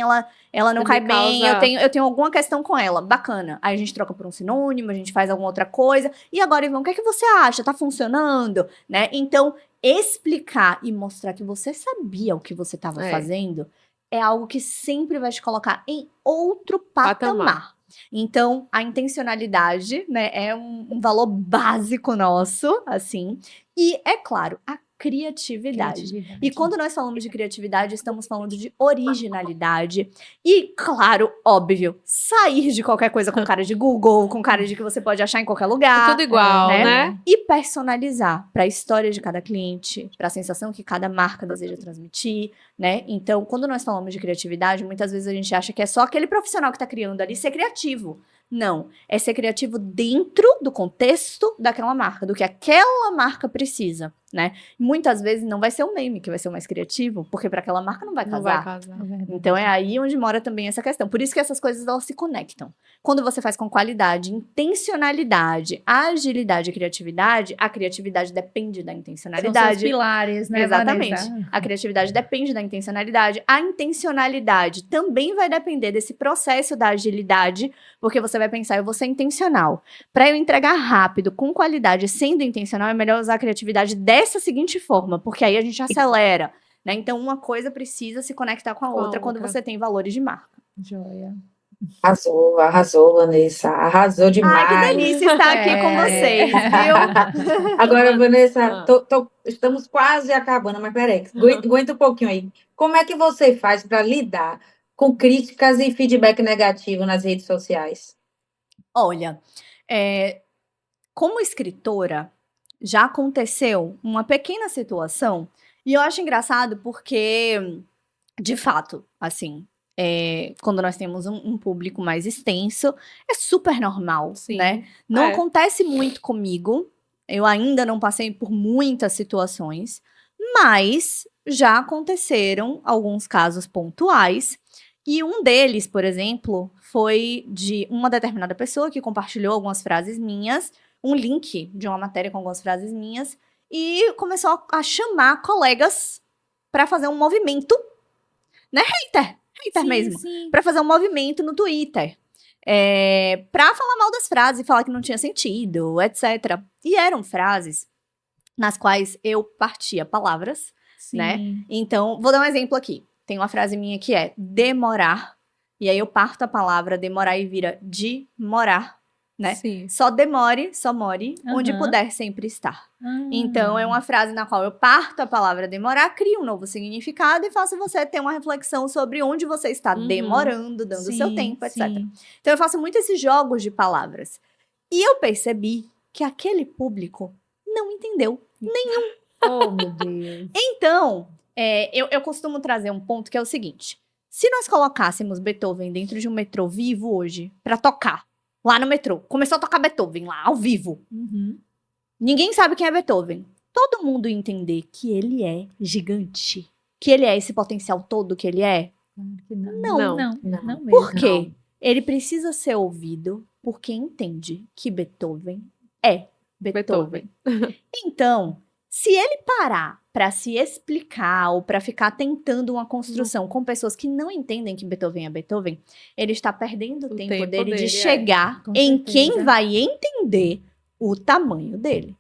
ela não cai bem, eu tenho alguma questão com ela. Bacana. Aí a gente troca por um sinônimo, a gente faz alguma outra coisa. E agora, Ivan, o que é que você acha? Tá funcionando? Né? Então, explicar e mostrar que você sabia o que você estava fazendo é algo que sempre vai te colocar em outro patamar. Então, a intencionalidade, né, é um valor básico nosso, assim. E, é claro, a criatividade. E quando nós falamos de criatividade, estamos falando de originalidade. E, claro, óbvio, sair de qualquer coisa com cara de Google, com cara de que você pode achar em qualquer lugar. Tudo igual, né? E personalizar para a história de cada cliente, para a sensação que cada marca deseja transmitir, né? Então, quando nós falamos de criatividade, muitas vezes a gente acha que é só aquele profissional que está criando ali ser criativo. Não, é ser criativo dentro do contexto daquela marca, do que aquela marca precisa, né? Muitas vezes não vai ser o meme que vai ser o mais criativo, porque para aquela marca não vai casar. Não vai casar. Então é aí onde mora também essa questão. Por isso que essas coisas elas se conectam. Quando você faz com qualidade, intencionalidade, agilidade e criatividade, a criatividade depende da intencionalidade. São seus pilares, né, Exatamente. Vanessa? A criatividade depende da intencionalidade. A intencionalidade também vai depender desse processo da agilidade, porque você vai pensar: eu vou ser intencional. Para eu entregar rápido, com qualidade, sendo intencional, é melhor usar a criatividade dessa seguinte forma, porque aí a gente acelera, né? Então, uma coisa precisa se conectar com a outra quando você tem valores de marca. Joia. Arrasou, Vanessa. Arrasou demais. Ai, que delícia estar aqui com vocês, viu? Agora, Vanessa, estamos quase acabando, mas peraí, aguenta um pouquinho aí. Como é que você faz para lidar com críticas e feedback negativo nas redes sociais? Olha, como escritora, já aconteceu uma pequena situação, e eu acho engraçado porque, de fato, assim, quando nós temos um público mais extenso, é super normal, né? Não acontece muito comigo, eu ainda não passei por muitas situações, mas já aconteceram alguns casos pontuais, e um deles, por exemplo, foi de uma determinada pessoa que compartilhou algumas frases minhas, um link de uma matéria com algumas frases minhas, e começou a chamar colegas para fazer um movimento, né? Hater mesmo. Para fazer um movimento no Twitter. Para falar mal das frases, falar que não tinha sentido, etc. E eram frases nas quais eu partia palavras, né? Então, vou dar um exemplo aqui. Tem uma frase minha que é demorar, e aí eu parto a palavra demorar e vira de morar, né? Sim. Só demore, só more, onde puder sempre estar. Então, é uma frase na qual eu parto a palavra demorar, crio um novo significado e faço você ter uma reflexão sobre onde você está demorando, dando o seu tempo, etc. Então, eu faço muito esses jogos de palavras. E eu percebi que aquele público não entendeu nenhum. Oh, meu Deus. Então, eu costumo trazer um ponto que é o seguinte. Se nós colocássemos Beethoven dentro de um metrô vivo hoje, pra tocar, lá no metrô, começou a tocar Beethoven lá, ao vivo. Ninguém sabe quem é Beethoven. Todo mundo ia entender que ele é gigante. Que ele é esse potencial todo que ele é. Não mesmo. Por quê? Ele precisa ser ouvido por quem entende que Beethoven é Beethoven. Então, se ele parar para se explicar ou para ficar tentando uma construção com pessoas que não entendem que Beethoven é Beethoven, ele está perdendo o tempo dele de chegar Com em certeza. quem vai entender o tamanho dele.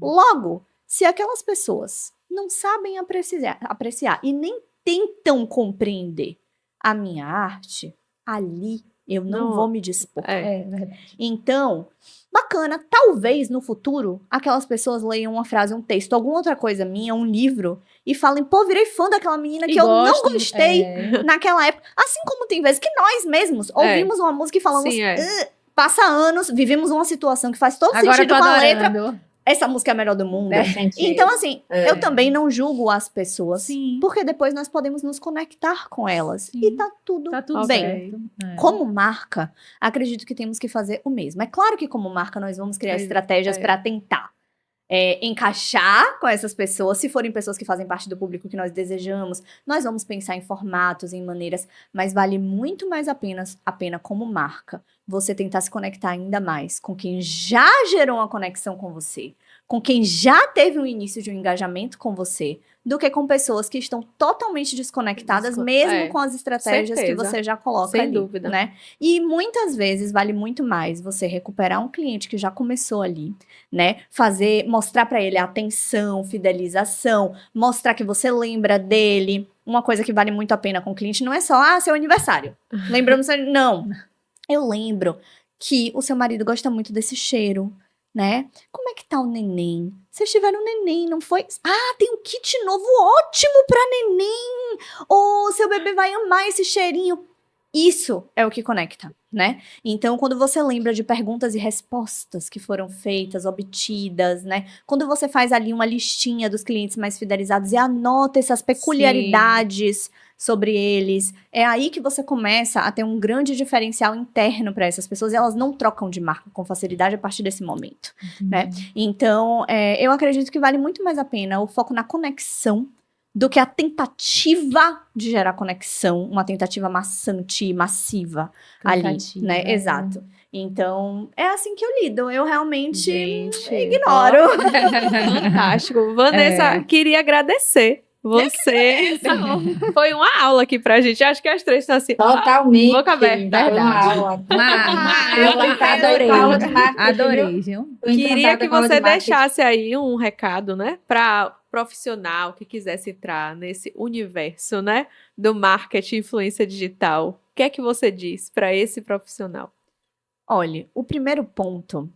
Logo, se aquelas pessoas não sabem apreciar e nem tentam compreender a minha arte, ali eu não vou me dispor. É verdade. Então, bacana, talvez no futuro aquelas pessoas leiam uma frase, um texto, alguma outra coisa minha, um livro, e falem, pô, virei fã daquela menina que eu não gostei naquela época. Assim como tem vezes que nós mesmos ouvimos uma música e falamos, Sim, passa anos, vivemos uma situação que faz todo Agora sentido eu tô com a adorando. letra. Essa música é a melhor do mundo. Faz sentido. Então, assim, eu também não julgo as pessoas, Sim. porque depois nós podemos nos conectar com elas. Sim. E tá tudo bem. certo. Como marca, acredito que temos que fazer o mesmo. É claro que como marca nós vamos criar estratégias para tentar encaixar com essas pessoas. Se forem pessoas que fazem parte do público que nós desejamos, nós vamos pensar em formatos, em maneiras, mas vale muito mais a pena como marca você tentar se conectar ainda mais com quem já gerou uma conexão com você, com quem já teve o início de um engajamento com você, do que com pessoas que estão totalmente desconectadas, mesmo com as estratégias que você já coloca sem ali, dúvida, né? E muitas vezes vale muito mais você recuperar um cliente que já começou ali, né? Mostrar para ele atenção, fidelização, mostrar que você lembra dele. Uma coisa que vale muito a pena com o cliente não é só, seu aniversário. Lembramos, não. Eu lembro que o seu marido gosta muito desse cheiro, né? Como é que tá o neném? Vocês tiveram um neném, não foi? Ah, tem um kit novo ótimo pra neném! Ou seu bebê vai amar esse cheirinho. Isso é o que conecta, né? Então, quando você lembra de perguntas e respostas que foram feitas, obtidas, né? Quando você faz ali uma listinha dos clientes mais fidelizados e anota essas peculiaridades sobre eles, é aí que você começa a ter um grande diferencial interno para essas pessoas e elas não trocam de marca com facilidade a partir desse momento, né? Então, eu acredito que vale muito mais a pena o foco na conexão do que a tentativa de gerar conexão, uma tentativa maçante, massiva ali, né? Exato. Então, é assim que eu lido. Eu realmente ignoro. Fantástico. Vanessa, queria agradecer você. Foi uma aula aqui pra gente. Acho que as três estão assim. Totalmente. Boca aberta. Foi uma aula. Adorei, viu? Queria que você deixasse aí um recado, né? Para profissional que quisesse entrar nesse universo, né? Do marketing e influência digital. O que é que você diz para esse profissional? Olha, o primeiro ponto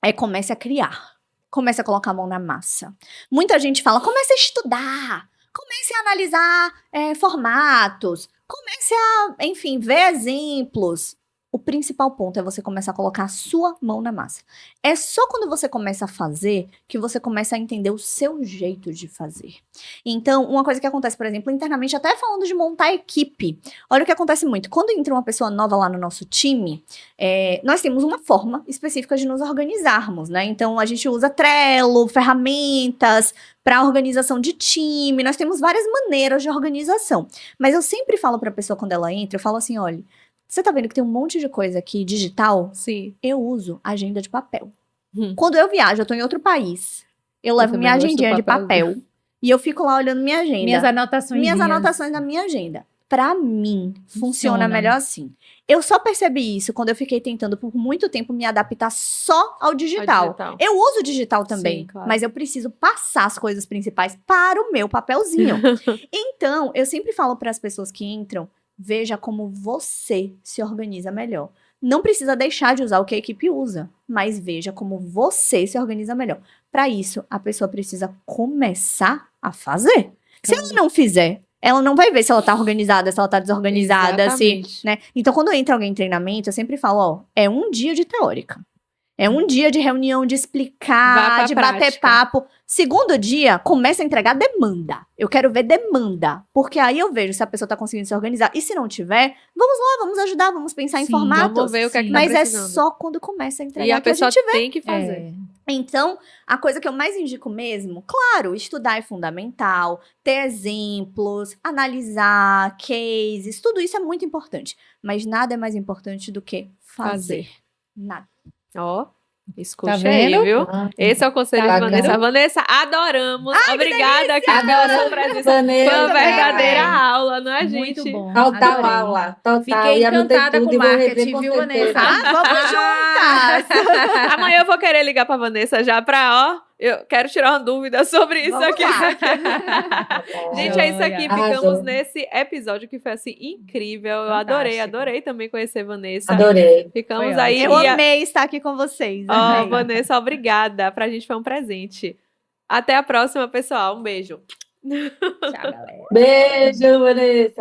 é comece a criar. Comece a colocar a mão na massa. Muita gente fala, comece a estudar. Comece a analisar formatos. Comece a, enfim, ver exemplos. O principal ponto é você começar a colocar a sua mão na massa. É só quando você começa a fazer que você começa a entender o seu jeito de fazer. Então, uma coisa que acontece, por exemplo, internamente, até falando de montar equipe. Olha o que acontece muito. Quando entra uma pessoa nova lá no nosso time, nós temos uma forma específica de nos organizarmos, né? Então, a gente usa Trello, ferramentas para organização de time. Nós temos várias maneiras de organização. Mas eu sempre falo para a pessoa quando ela entra, eu falo assim, olha, você tá vendo que tem um monte de coisa aqui digital? Sim. Eu uso agenda de papel. Quando eu viajo, eu tô em outro país. Eu levo minha agendinha de papel. E eu fico lá olhando minha agenda. Minhas anotações na minha agenda. Pra mim, funciona melhor assim. Eu só percebi isso quando eu fiquei tentando por muito tempo me adaptar só ao digital. Eu uso digital também, mas eu preciso passar as coisas principais para o meu papelzinho. Então, eu sempre falo para as pessoas que entram, veja como você se organiza melhor. Não precisa deixar de usar o que a equipe usa, mas veja como você se organiza melhor. Para isso, a pessoa precisa começar a fazer. Se ela não fizer, ela não vai ver se ela tá organizada, se ela tá desorganizada, né? Então, quando entra alguém em treinamento, eu sempre falo, é um dia de teórica. É um dia de reunião, de explicar, de bater papo. Segundo dia, começa a entregar demanda. Eu quero ver demanda. Porque aí eu vejo se a pessoa tá conseguindo se organizar. E se não tiver, vamos lá, vamos ajudar, vamos pensar em formatos. Vamos ver o que é que tá Mas precisando. é só quando começa a entregar e a pessoa que a gente vê. tem que fazer. Então, a coisa que eu mais indico mesmo, claro, estudar é fundamental, ter exemplos, analisar cases, tudo isso é muito importante. Mas nada é mais importante do que fazer. Nada. Ó, escute Tá aí, vendo? viu? Esse é o conselho de Vanessa. Vanessa, adoramos. Obrigada aqui pela sua presença. Foi uma verdadeira aula, não é, gente? Muito bom. Total aula. Total. Fiquei encantada com o marketing, viu, Vanessa? Vamos juntas! Amanhã eu vou querer ligar pra Vanessa já pra, Eu quero tirar uma dúvida sobre isso Vamos aqui. lá. Gente, é isso aqui. Joia. Ficamos Arrasou. nesse episódio que foi assim incrível. Eu Fantástico. adorei também conhecer Vanessa. Adorei. Ficamos Foi aí. Eu amei estar aqui com vocês. Ó, amei. Vanessa, obrigada. Pra gente foi um presente. Até a próxima, pessoal. Um beijo. Tchau, galera. Beijo, Vanessa.